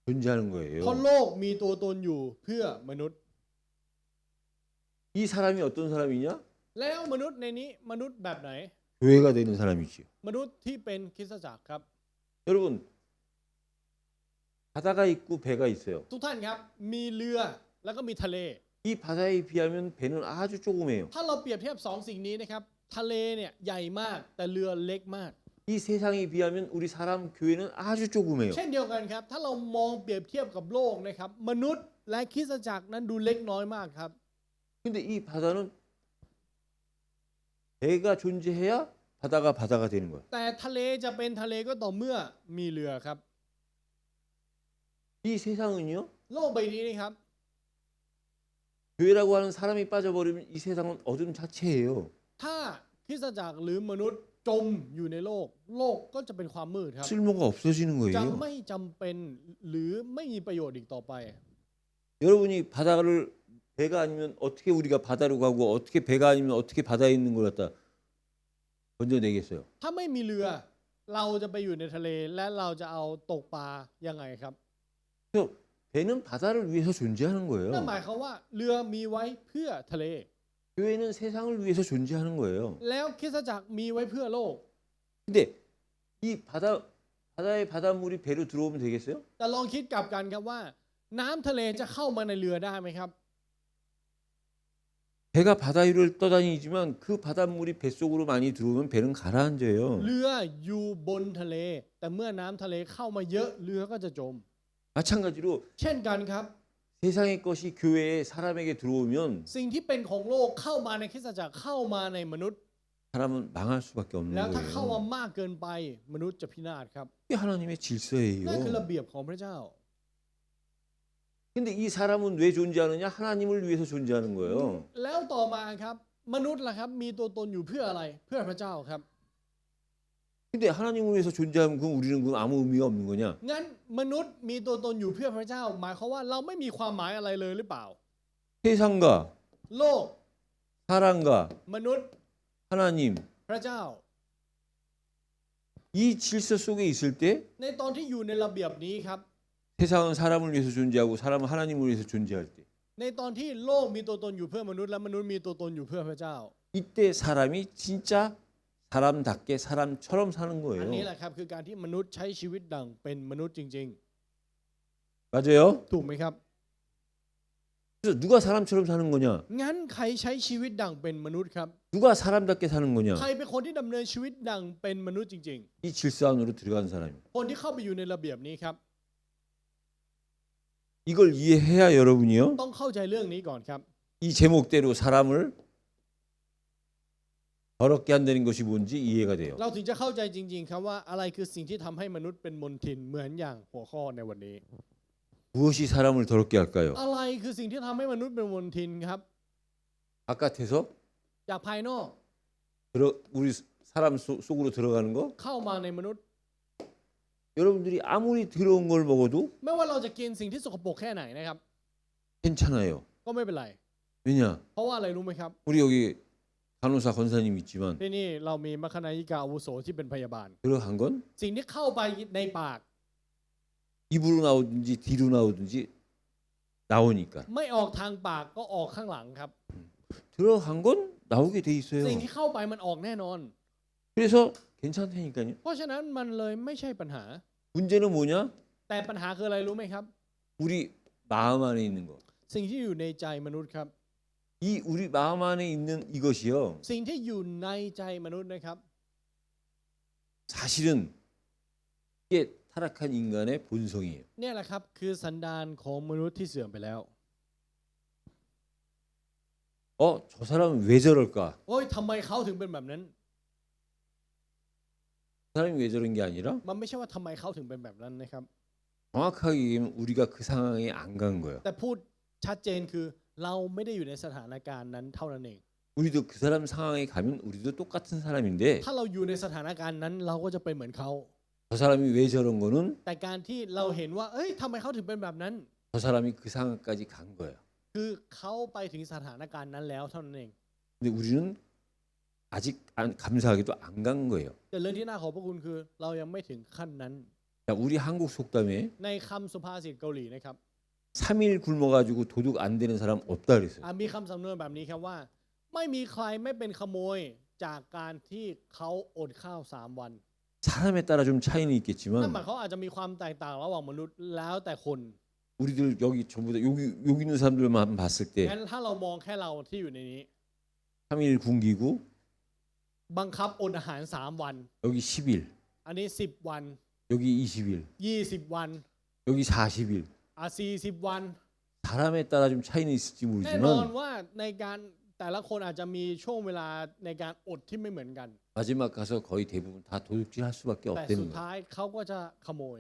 존재하는 เพราะ 거예요. โลกมีตัวตนอยู่เพื่อมนุษย์ 이 사람이 어떤 사람이냐? แล้วมนุษย์ในนี้มนุษย์แบบไหน 교회가 되는 사람이지요. มนุษย์ที่เป็นคริสตจักรครับ 여러분 바다가 있고 배가 있어요. ทุกท่านครับมีเรือแล้วก็มีทะเล 이 바다에 비하면 배는 아주 조그매요. ถ้าเราเปรียบเทียบสองสิ่งนี้นะครับทะเลเนี่ยใหญ่มากแต่เรือเล็กมาก 이 세상에 비하면 우리 사람 교회는 아주 조그매요. เช่นเดียวกันครับถ้าเรามองเปรียบเทียบกับโลกนะครับมนุษย์และคริสตจักรนั้นดูเล็กน้อยมากครับ 근데 이 바다는 배가 존재해야 바다가 되는 거예요. แต่ทะเลจะเป็นทะเลก็ต่อเมื่อมีเรือครับ 이 세상은요. โลกใบนี้นะครับ 교회라고 하는 사람이 빠져버리면 이 세상은 어둠 자체예요. ถ้าคริสตจักรหรือมนุษย์จมอยู่ในโลก โลกก็จะเป็นความมืดครับ 쓸모가 없어지는 จะ 거예요. ไม่จำเป็นหรือไม่มีประโยชน์อีกต่อไป 여러분이 바다를 배가 아니면 어떻게 우리가 바다로 가고 어떻게 배가 아니면 어떻게 바다에 있는 걸 갖다 건져내겠어요. ถ้าไม่มีเรือเราจะไปอยู่ในทะเลและเราจะเอาตกปลายังไงครับ 그래서 배는 바다를 위해서 존재하는 นั่นห 거예요. มายความว่าเรือมีไว้เพื่อทะเล 교회는 세상을 위해서 존재하는 거예요. แล้วคริสตจักรมีไว้เพื่อโลก 근데 이 바다에 바닷물이 배로 들어오면 되겠어요? แต่ลองคิดกลับกันครับว่า น้ำทะเลจะเข้ามาในเรือได้ไหมครับ 배가 바다 위를 떠다니지만 그 바닷물이 뱃속으로 많이 들어오면 배는 가라앉아요. เรืออยู่บนทะเล แต่เมื่อน้ำทะเลเข้ามาเยอะเรือก็จะจม 마찬가지로 เช่นกันครับ 세상의 것이 교회에 사람에게 들어오면 สิ่งที่เป็นของโลกเข้ามาในคริสตจักรเข้ามาในมนุษย์ 사람은 망할 수밖에 없는 แล้วถ้าเข้ามา 거예요. มากเกินไปมนุษย์จะพินาศครับ 이게 하나님의 นั่นคือ 질서예요. ระเบียบของพระเจ้า 근데 이 사람은 왜 존재하느냐? 하나님을 위해서 존재하는 거예요. แล้วต่อมาครับมนุษย์ล่ะครับมีตัวตนอยู่เพื่ออะไรเพื่อพระเจ้าครับ 근데 하나님을 위해서 존재하면 그럼 우리는 그 아무 의미가 없는 거냐? งั้นมนุษย์มีตัวตนอยู่เพื่อพระเจ้า หมายความว่าเราไม่มีความหมายอะไรเลยหรือเปล่า 세상과 โลก 사람과 มนุษย์ 하나님 พระเจ้า 이 질서 속에 있을 때 ในตอนที่อยู่ในระเบียบนี้ครับ 세상은 사람을 위해서 존재하고 사람은 하나님을 위해서 존재할 때 ในตอนที่โลกมีตัวตนอยู่เพื่อมนุษย์และมนุษย์มีตัวตนอยู่เพื่อพระเจ้า 이때 사람이 진짜 사람답게 사람처럼 사는 อันนี้ 거예요. แหละครับคือการที่มนุษย์ใช้ชีวิตดังเป็นมนุษย์จริง 맞아요? ๆ ถูกไหมครับ 그래서 누가 사람처럼 사는 거냐? งั้นใครใช้ชีวิตดังเป็นมนุษย์ครับ 누가 사람답게 사는 거냐? ใครเป็นคนที่ดำเนินชีวิตดังเป็นมนุษย์จริง 이 질서 안으로 들어간 사람이. ๆ คนที่เข้าไปอยู่ในระเบียบนี้ครับ 이걸 이해해야 여러분이요. ต้องเข้าใจเรื่องนี้ก่อนครับ 이 제목대로 사람을 더럽게 한다는 것이 뭔지 이해가 돼요. เราถึงจะเข้าใจจริงๆครับว่าอะไรคือสิ่งที่ทำให้มนุษย์เป็นมนทินเหมือนอย่างหัวข้อในวันนี้ 무엇이 사람을 더럽게 할까요? อะไรคือสิ่งที่ทำให้มนุษย์เป็นมนทินครับ 바깥에서 จากภายนอก 우리 사람 속으로 들어가는 거? เข้ามาในมนุษย์ 여러분들이 아무리 더러운 걸 먹어도 ไม่ว่าเราจะกินสิ่งที่สกปรกแค่ไหนนะครับ 괜찮아요. ก็ไม่เป็นไร 왜냐? เพราะว่าอะไรรู้ไหมครับ 우리 여기 간호사 권사님 있지만 ที่นี่เรามีมัคคณายิกาอาวุโสที่เป็นพยาบาล 들어간 건 สิ่งที่เข้าไปในปาก 입으로 나오든지 뒤로 나오든지 나오니까 ไม่ออกทางปากก็ออกข้างหลังครับ 들어간 건 나오게 돼 있어요. สิ่งที่เข้าไปมันออกแน่นอน 그래서 괜찮다니까요. เพราะฉะนั้นมันเลยไม่ใช่ปัญหา 문제는 뭐냐? แต่ปัญหาคืออะไรรู้ไหมครับ 우리 마음 안에 있는 거. สิ่งที่อยู่ในใจมนุษย์ครับ 이 우리 마음 안에 있는 이것이요. สิ่งที่อยู่ในใจมนุษย์นะครับ 사실은 이게 타락한 인간의 본성이에요. เนี่ยแหละครับคือสันดานของมนุษย์ที่เสื่อมไปแล้ว 저 사람은 왜 저럴까? โอ้ยทำไมเขาถึงเป็นแบบนั้น 그 사람이 왜 저런 게 아니라 มันไม่ใช่ว่าทำไมเขาถึงเป็นแบบนั้นนะครับ 정확하게 얘기하면 우리가 그 상황에 안 간 거예요. แต่พูดชัดเจนคือเราไม่ได้อยู่ในสถานการณ์นั้นเท่านั้นเอง 우리도 그 사람 상황에 가면 우리도 똑같은 사람인데 ถ้าเราอยู่ในสถานการณ์นั้นเราก็จะเป็นเหมือนเขา 저 사람이 왜 저런 거는 แต่การที่เราเห็นว่าเอ้ยทำไมเขาถึงเป็นแบบนั้น 저 사람이 그 상황까지 간 거예요. คือเขาไปถึงสถานการณ์นั้นแล้วเท่านั้นเอง 근데 우리는 아직 감사하게도 안 간 거예요. แต่เรื่องที่น่าขอบพระคุณคือเรายังไม่ถึงขั้นนั้น 자, 우리 한국 속담에 ในคำสุภาษิตเกาหลีนะครับ 3일 굶어가지고 도둑 안 되는 사람 없다 그랬어요. มีคำสำนวนแบบนี้ครับว่า ไม่มีใครไม่เป็นขโมยจากการที่เขาอดข้าว3 วัน 사람에 따라 좀 차이는 นั่น 있겠지만 หมายเขามอาจจะมีความแตกต่างระหว่างมนุษย์แล้วแต่คน 우리들 여기 전부 다 여기 있는 사람들만 봤을 때 งั้นถ้าเรามองแค่เราที่อยู่ในนี้ 3일 굶기고 บังคับอดอาหาร3 วัน 여기 10일, อันนี้10 วัน 여기 20일, 20 วัน 여기 40일. 40 วัน 사람에 따라 좀 차이는 있을지 แน่นอน 모르지만 ว่าในการแต่ละคนอาจจะมีช่วงเวลาในการอดที่ไม่เหมือนกัน 마지막 가서 거의 대부분 다 도둑질 할 수밖에 แต่ 없다는 สุด 거예요. ท้ายเขาก็จะขโมย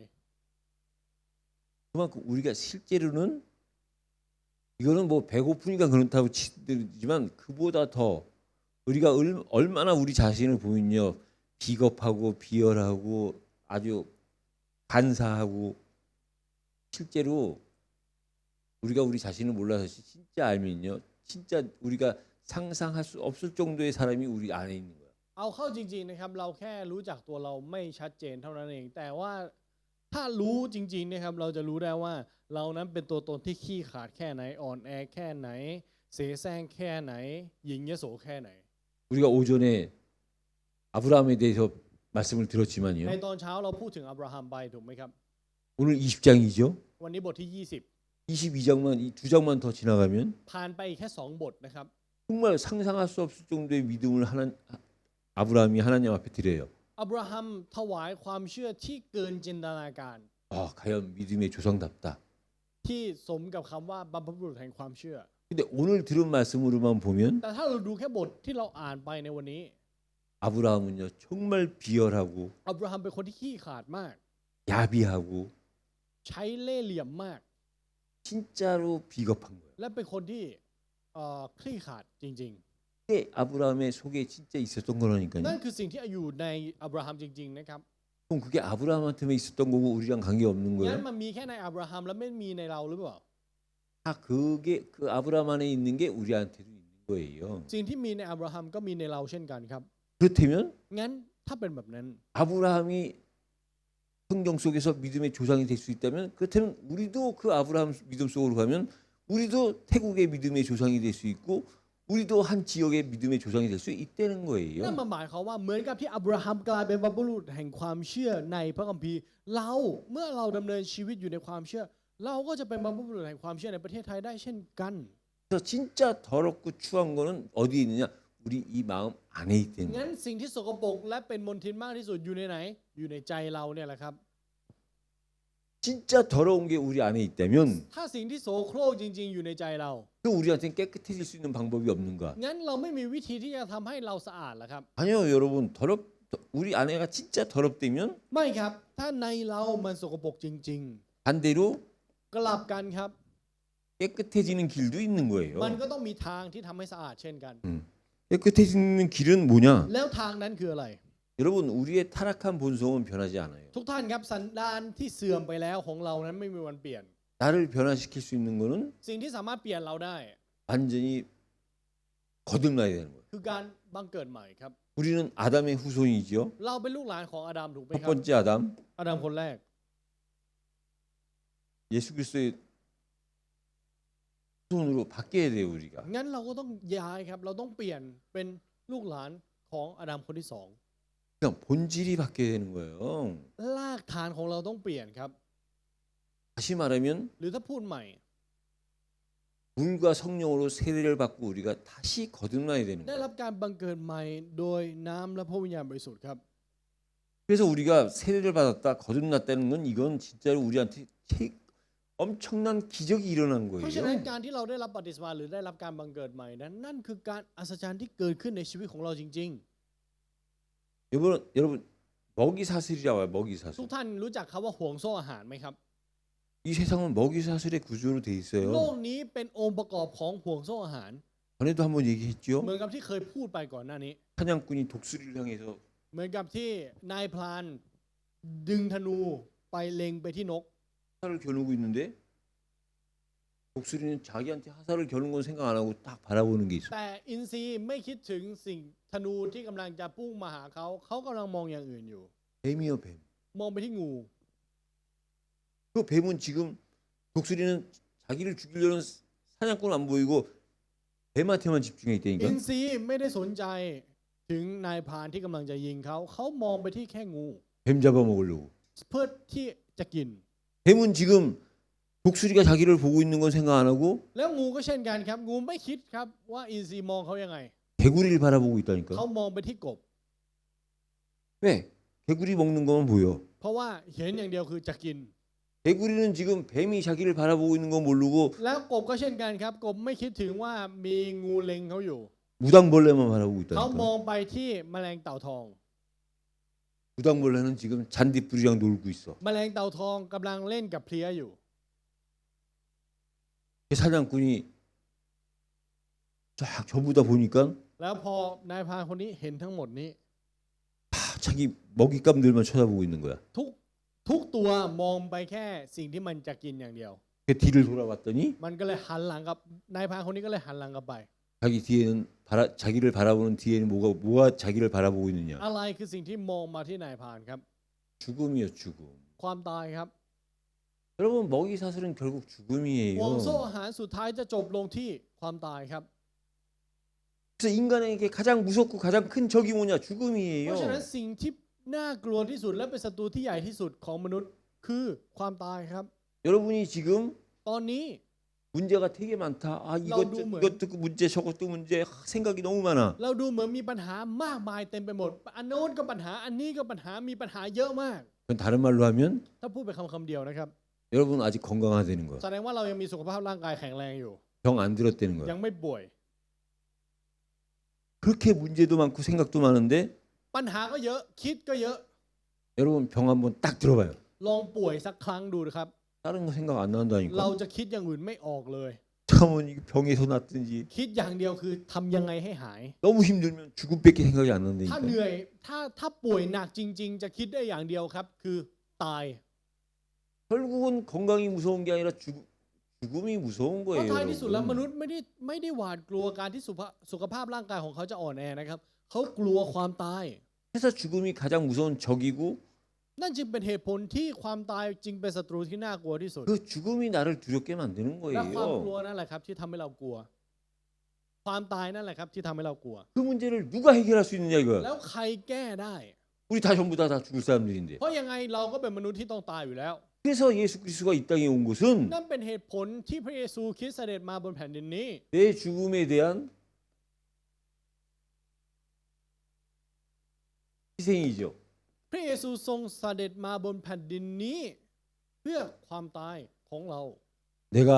그만큼 우리가 실제로는 이거는 뭐 배고프니까 그렇다고 치지만 그보다 더 우리가 얼마나 우리 자신을 보면요 비겁하고 비열하고 아주 간사하고 실제로 우리가 우리 자신을 몰라서 진짜 알면요 진짜 우리가 상상할 수 없을 정도의 사람이 우리 안에 있는 거예요. เอาเข้าจริงๆนะครับเราแค่รู้จักตัวเราไม่ชัดเจนเท่านั้นเอง แต่ว่าถ้ารู้จริงๆนะครับเราจะรู้ได้ว่าเรานั้นเป็นตัวตนที่ขี้ขลาดแค่ไหนอ่อนแอแค่ไหนเสแสร้งแค่ไหนหยิ่งยโสแค่ไหน 우리가 오전에 아브라함에 대해서 말씀을 ใน 들었지만요. ตอนเช้าเราพูดถึงอับราฮัมไปถูกไหมครับ 오늘 20장이죠. วันนี้บทที่ 22장만 이 2장만 더 지나가면 20 ผ่านไปอีกแค่2 บทนะครับ 정말 상상할 수 없을 정도의 믿음을 아브라함이 하나님 앞에 드려요. อับราฮัมถวายความเชื่อที่เกินจินตนาการ 과연 믿음의 조상답다. ที่สมกับคำว่าบรรพบุรุษแห่งความเชื่อ 근데 오늘 들은 말씀으로만 보면 แต่ถ้าเราดูแค่บทที่เราอ่านไปในวันนี้ 아브라함은요 정말 비열하고 อับราฮัมเป็นคนที่ขี้ขลาดมาก 야비하고 ใช้เล่ห์เหลี่ยมมาก 진짜로 비겁한 거예요. และเป็นคนที่คลี่ขลาดจริง 그게 아브라함의 속에 진짜 있었던 ๆ 거라니까요. นั่นคือสิ่งที่อยู่ในอับราฮัมจริงๆนะครับ 그럼 그게 아브라함한테만 있었던 거고 우리랑 관계 없는 งั้น 거예요? มันมีแค่ในอับราฮัมและไม่มีในเราหรือเปล่า 다 그게 그 아브라함 안에 있는 게 우리한테도 있는 거예요. สิ่งที่มีในอับราฮัมก็มีในเราเช่นกันครับ 그렇다면 งั้นถ้าเป็นแบบนั้น 아브라함이 성경 속에서 믿음의 조상이 될 수 있다면 그렇다면 우리도 그 아브라함 믿음 속으로 가면 우리도 태국의 믿음의 조상이 될 수 있고 우리도 한 지역의 믿음의 조상이 될 수 있다는 นั่น 거예요. มันหมายความว่าเหมือนกับที่อับราฮัมกลายเป็นบรรพบุรุษแห่งความเชื่อในพระคัมภีร์เราเมื่อเราดำเนินชีวิตอยู่ในความเชื่อ เราก็จะเป็นบรรพบุรุษแห่งความเชื่อในประเทศไทยได้เช่นกัน 그래서 진짜 더럽고 추한 거는 어디에 있느냐? 우리 이 마음 안에 있다는 งั้น 거예요. สิ่งที่สกปรกและเป็นมลทินมากที่สุดอยู่ในไหน อยู่ในใจเราเนี่ยแหละครับ 진짜 더러운 게 우리 안에 있다면 ถ้าสิ่งที่โสโครกจริง ๆ อยู่ในใจเรา 그 우리한테 깨끗해질 수 있는 방법이 없는가? งั้นเราไม่มีวิธีที่จะทำให้เราสะอาดเหรอครับ 아니요, 여러분. 우리 아내가 진짜 더럽다면 ไม่ครับ ถ้าในเรามันสกปรกจริง 반대로 ๆ กลับกันครับ 깨끗해지는 길도 있는 มัน 거예요. ก็ต้องมีทางที่ทำให้สะอาดเช่นกัน 깨끗해지는 길은 뭐냐? แล้วทางนั้นคืออะไร 여러분, 우리의 타락한 본성은 변하지 않아요. ทุกท่านครับสันดานที่เสื่อมไปแล้วของเรานั้นไม่มีวันเปลี่ยน 나를 변화시킬 수 있는 거는 สิ่งที่สามารถเปลี่ยนเราได้ 완전히 거듭나야 되는 거예요. คือการบังเกิดใหม่ครับ 우리는 아담의 후손이죠. เราเป็นลูกหลานของอาดัมถูกไหม 첫 ครับ 번째 아담, อาดัมคนแรก 예수 그리스도의 후손으로 바뀌어야 돼요, 우리가. งั้นเราก็ต้องย้ายครับ เราต้องเปลี่ยนเป็นลูกหลานของอาดัมคนที่สอง 그러니까 본질이 바뀌어야 되는 거예요. รากฐานของเราต้องเปลี่ยนครับ 다시 말하면 หรือถ้าพูดใหม่ 물과 성령으로 세례를 받고 우리가 다시 거듭나야 되는 ได้ 거예요. รับการบังเกิดใหม่โดยน้ำและพระวิญญาณบริสุทธิ์ครับ 그래서 우리가 세례를 받았다, 거듭났다는 건 이건 진짜로 우리한테 엄청난 기적이 일어난 เพราะฉะนั้น 거예요. การที่เราได้รับบัพติศมาหรือได้รับการบังเกิดใหม่นั้นนั่นคือการอัศจรรย์ที่เกิดขึ้นในชีวิตของเราจริง 여러분 먹이 사슬이라고 해요. 먹이 ๆ 사슬. ทุกท่านรู้จักคำว่าห่วงโซ่อาหารไหมครับ 이 세상은 먹이 사슬의 구조로 돼 โล 있어요. กนี้เป็นองค์ประกอบของห่วงโซ่อาหาร 전에도 한번 얘기했죠. เหมือนกับที่เคยพูดไปก่อนหน้านี้ 사냥꾼이 독수리를 향해서 เหมือนกับที่นายพรานดึงธนูไปเล็งไปที่นก 하사를 겨누고 있는데 독수리는 자기한테 하사를 겨눈 건 생각 안 하고 딱 바라보는 게 있어요. แต่อินทรีไม่คิดถึงสิ่งธนูที่กำลังจะพุ่งมาหาเขาเขากำลังมองอย่างอื่นอยู่ 뱀이요, 뱀. มองไปที่งู 그 뱀은 지금 독수리는 자기를 죽이려는 사냥꾼은 안 보이고 뱀한테만 집중해 อิ 있다니까. นทรีไม่ได้สนใจถึงนายพรานที่กำลังจะยิงเขาเขามองไปที่แค่งู 뱀 잡아먹으려고. เพื่อที่จะกิน 뱀은 지금 독수리가 자기를 보고 있는 건 생각 안 하고 แล้วงูก็เช่นกันครับ งูไม่คิดครับว่าอินทรีมองเขายังไง 개구리를 바라보고 있다니까. เขามองไปที่กบ 왜? 개구리 먹는 거만 보여. เพราะว่าเห็นอย่างเดียวคือจะกิน 개구리는 지금 뱀이 자기를 바라보고 있는 건 모르고 แล้วกบก็เช่นกันครับ กบไม่คิดถึงว่ามีงูเล็งเขาอยู่ 무당벌레만 바라보고 เขาม 있다니까. องไปที่แมลงเต่าทอง 무당벌레는 지금 잔디뿌리랑 놀고 있어. แมลงเต่าทองกำลังเล่นกับเพลี้ยอยู่ 사냥꾼이 쫙 전부 다 보니까 แล้วพอนายพรานคนนี้เห็นทั้งหมดนี้ 다 자기 먹잇감들만 쳐다보고 있는 거야. ทุกตัวมองไปแค่สิ่งที่มันจะกินอย่างเดียว 그 뒤를 돌아봤더니 มันก็เลยหันหลังกับนายพรานคนนี้ก็เลยหันหลังกลับไป 자기 뒤에는 자기를 바라보는 뒤에는 뭐가 자기를 바라보고 있느냐? อะไรคือสิ่งที่มองมาที่นายพรานครับ 죽음이요, 죽음. ความตายครับ 여러분 먹이 사슬은 결국 ห่วง 죽음이에요. โซ่อาหารสุดท้ายจะจบลงที่ความตายครับ 그래서 인간에게 가장 무섭고 가장 큰 적이 뭐냐? เพ 죽음이에요. ราะฉะนั้นสิ่งที่น่ากลัวที่สุดและเป็นศัตรูที่ใหญ่ที่สุดของมนุษย์คือความตายครับ 여러분이 지금 ตอนนี้ 문제가 되게 많다. 아 이것도 문제 저것도 문제 생각이 너무 많아. เราดูเหมือนมีปัญหามากมายเต็มไปหมด อันโน้นก็ปัญหาอันนี้ก็ปัญหามีปัญหาเยอะมาก 그건 다른 말로 하면 ถ้าพูดเป็นคำเดียวนะครับ 여러분 아직 건강하다는 거. แสดงว่าเรายังมีสุขภาพร่างกายแข็งแรงอยู่ 병 안 들었다는 ยั 거야. งไม่ป่วย 그렇게 문제도 많고 생각도 많은데 ปัญหาก็เยอะคิดก็เยอะ 여러분 병 한번 딱 들어봐요. ลองป่วยสักครั้งดูนะครับ 다른 거 생각 안 เรา 난다니까. จะคิดอย่างอื่นไม่ออกเลย 참은 이게 병에서 났든지 คิดอย่างเดียวคือทำยังไงให้หาย 너무 힘들면 죽음밖에 생각이 안 ถ้า 난다니까. เหนื่อยถ้าป่วยหนักจริง ๆ จะคิดได้อย่างเดียวครับ คือตาย 결국은 건강이 무서운 게 아니라 죽음이 무서운 เพราะ 거예요. ท้ายที่สุดแล้วม 여러분. นุษย์ไม่ได้หวาดกลัวการที่สุขภาพร่างกายของเขาจะอ่อนแอนะครับเขากลัวความตาย 그래서 죽음이 가장 무서운 적이고 นั่นจึงเป็นเหตุผลที่ความตายจึงเป็นศัตรูที่น่ากลัวที่สุด 그 죽음이 나를 두렵게 만드는 และความกลัว 거예요. นั่นแหละครับที่ทำให้เรากลัว ความตายนั่นแหละครับที่ทำให้เรากลัว 그 문제를 누가 해결할 수 있느냐 แล้ 이거야. วใครแก้ได้ 우리 다 전부 다 죽을 사람들인데. เพราะยังไงเราก็เป็นมนุษย์ที่ต้องตายอยู่แล้ว 그래서 예수 그리스도가 이 땅에 온 것은 นั่นเป็นเหตุผลที่พระเยซูคริสต์เสด็จมาบนแผ่นดินนี้ 내 죽음에 대한 희생이죠. พระเยซูทรงเสด็จมาบนแผ่นดินนี้ พื่อความตายของเรา 내가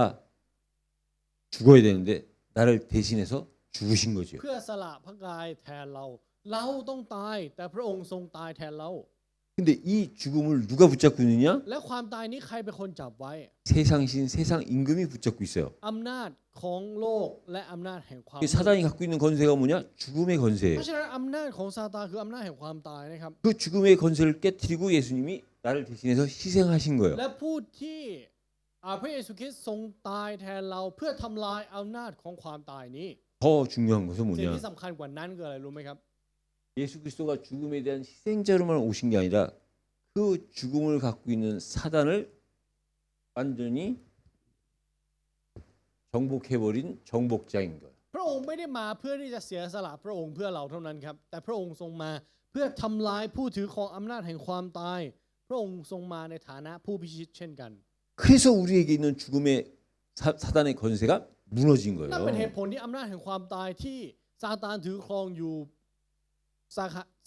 죽어야 되는데 나를 대신해서 죽으신 거죠. เพื่อสละพระกายแทนเรา เราต้องตายแต่พระองค์ทรงตายแทนเรา 근데 이 죽음을 누가 붙잡고 있느냐? และความตายนี้ใครเป็นคนจับไว้ 세상신 세상 임금이 붙잡고 있어요. อำนาจของโลกและอำนาจแห่งความ 이 사단이 갖고 있는 건세가 뭐냐? 죽음의 เพ 건세예요. ราะฉะนั้นอำนาจของซาตานคืออำนาจแห่งความตายนะครับ 그 죽음의 건세를 깨뜨리고 예수님이 나를 대신해서 희생하신 거예요. และผู้ที่พระเยซูคริสต์ทรงตายแทนเราเพื่อทำลายอำนาจของความตายนี้ 더 중요한 것은 สิ่ง 뭐냐? ที่สำคัญกว่านั้นคืออะไรรู้ไหมครับ 예수 그리스도가 죽음에 대한 희생자로만 오신 게 아니라 그 죽음을 갖고 있는 사단을 완전히 정복해버린 정복자인 거예요. พระองค์ไม่ได้มาเพื่อที่จะเสียสละพระองค์เพื่อเราเท่านั้นครับแต่พระองค์ทรงมาเพื่อทำลายผู้ถือครองอำนาจแห่งความตายพระองค์ทรงมาในฐานะผู้พิชิตเช่นกัน 그래서 우리에게 있는 죽음의 사단의 건세가 무너진 นั่นเป็นเห 거예요. ตุผลที่อำนาจแห่งความตายที่ซาตานถือครองอยู่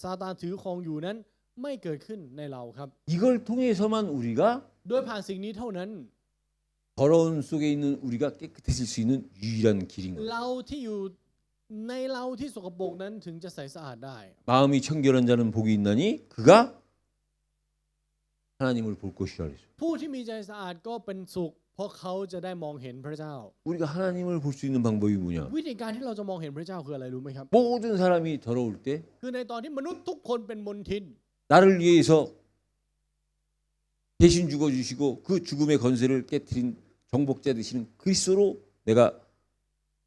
ซาตานถือครองอยู่นั้นไม่เกิดขึ้นในเราครับ 이걸 통해서만 우리가 โดยผ่านสิ่งนี้เท่านั้น 더러운 속에 있는 우리가 깨끗해질 수 있는 유일한 길인 거예요. เราที่อยู่ในเราที่สกปรกนั้นถึงจะใสสะอาดได้ 마음이 청결한 자는 복이 있나니 그가 하나님을 볼 것이라 그랬어요. ผู้ที่มีใจสะอาดก็เป็นสุขเพราะเขาจะได้มองเห็นพระเจ้า 우리가 하나님을 볼 수 있는 방법이 뭐냐? วิธีการที่เราจะมองเห็นพระเจ้าคืออะไรรู้ไหมครับ 모든 사람이 더러울 때 คือในตอนที่มนุษย์ทุกคนเป็นมลทิน 나를 위해서 대신 죽어주시고 그 죽음의 건세를 깨뜨린 정복자 되시는 그리스도로 내가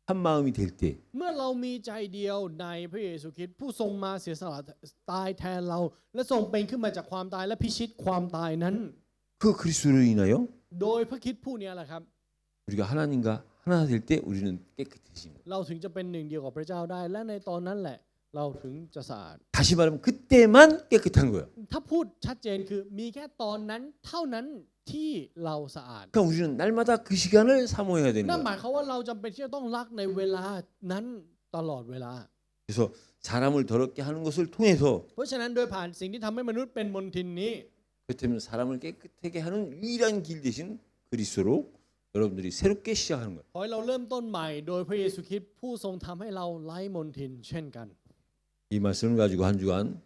한 마음이 될 때 เมื่อเรามีใจเดียวในพระเยซูคริสต์ผู้ทรงมาเสียสละตายแทนเรา และทรงเป็นขึ้นมาจากความตายและพิชิตความตายนั้น 그 그리스도로 인하여 โดยพระคริสต์ผู้นี้แหละครับ 우리가 하나님과 하나 될 때 우리는 깨끗해집니다. เราถึงจะเป็นหนึ่งเดียวกับพระเจ้าได้ และในตอนนั้นแหละเราถึงจะสะอาด 다시 말하면 그때만 깨끗한 거예요. ถ้าพูดชัดเจนคือมีแค่ตอนนั้นเท่านั้นที่เราสะอาด 그러니까 우리는 날마다 그 시간을 사모해야 되는 นั่นห 거예요. มายความว่าเราจำเป็นที่จะต้องรักในเวลานั้นตลอดเวลา 그래서 사람을 더럽게 하는 것을 통해서 เพราะฉะนั้นโดยผ่านสิ่งที่ทำให้มนุษย์เป็นมลทินนี้ 그렇다면 사람을 깨끗하게 하는 유일한 길 대신 그리스도로 여러분들이 새롭게 시작하는 거예요. ขอให้เราเริ่มต้นใหม่โดยพระเยซูคริสต์ผู้ทรงทำให้เราไร้มลทินเช่นกัน 이 말씀을 가지고 한 주간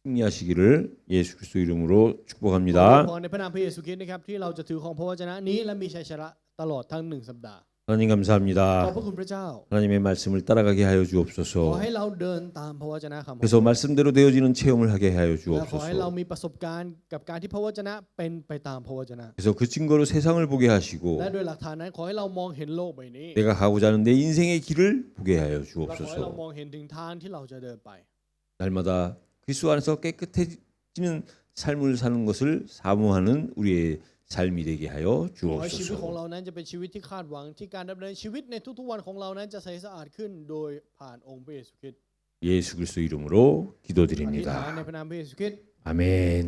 승리하시기를 예수 그리스도 이름으로 ขอ 축복합니다. พรในพระนามพระเยซูคริสต์นะครับที่เราจะถือของพระวจนะนี้และมีชัยชนะตลอดทั้ง1 สัปดาห์ 하나님 ขอบ 감사합니다. พระคุณพระเจ้า 하나님의 말씀을 따라가게 하여 ขอ 주옵소서. ให้เราเดินตามพระวจนะคำของ 그래서 말씀대로 되어지는 체험을 하게 하여 และขอให้เรา 주옵소서. มีประสบการณ์กับการที่พระวจนะเป็นไปตามพระวจนะ 그래서 그 증거로 세상을 보게 하시고 และโดยหลักฐานนั้นขอให้เรามองเห็นโลกใบนี้ 내가 가고자 하는 내 인생의 길을 보게 하여 และขอให้เรา 주옵소서. มองเห็นถึงทางที่เราจะเดินไป 날마다 그리스도 안에서 깨끗해지는 삶을 사는 것을 사모하는 우리의 삶이 되게 하여 ขอให้ชีวิตของ 주옵소서. เรานั้นจะเป็นชีวิตที่คาดหวังที่การดำเนินชีวิตในทุกๆวันของเรานั้นจะใสสะอาดขึ้นโดยผ่านองค์พระเยซูคริสต์ 예수 그리스도 이름으로 อธิษฐาน 기도드립니다. ในพระนามพระเยซูคริสต์ 아멘.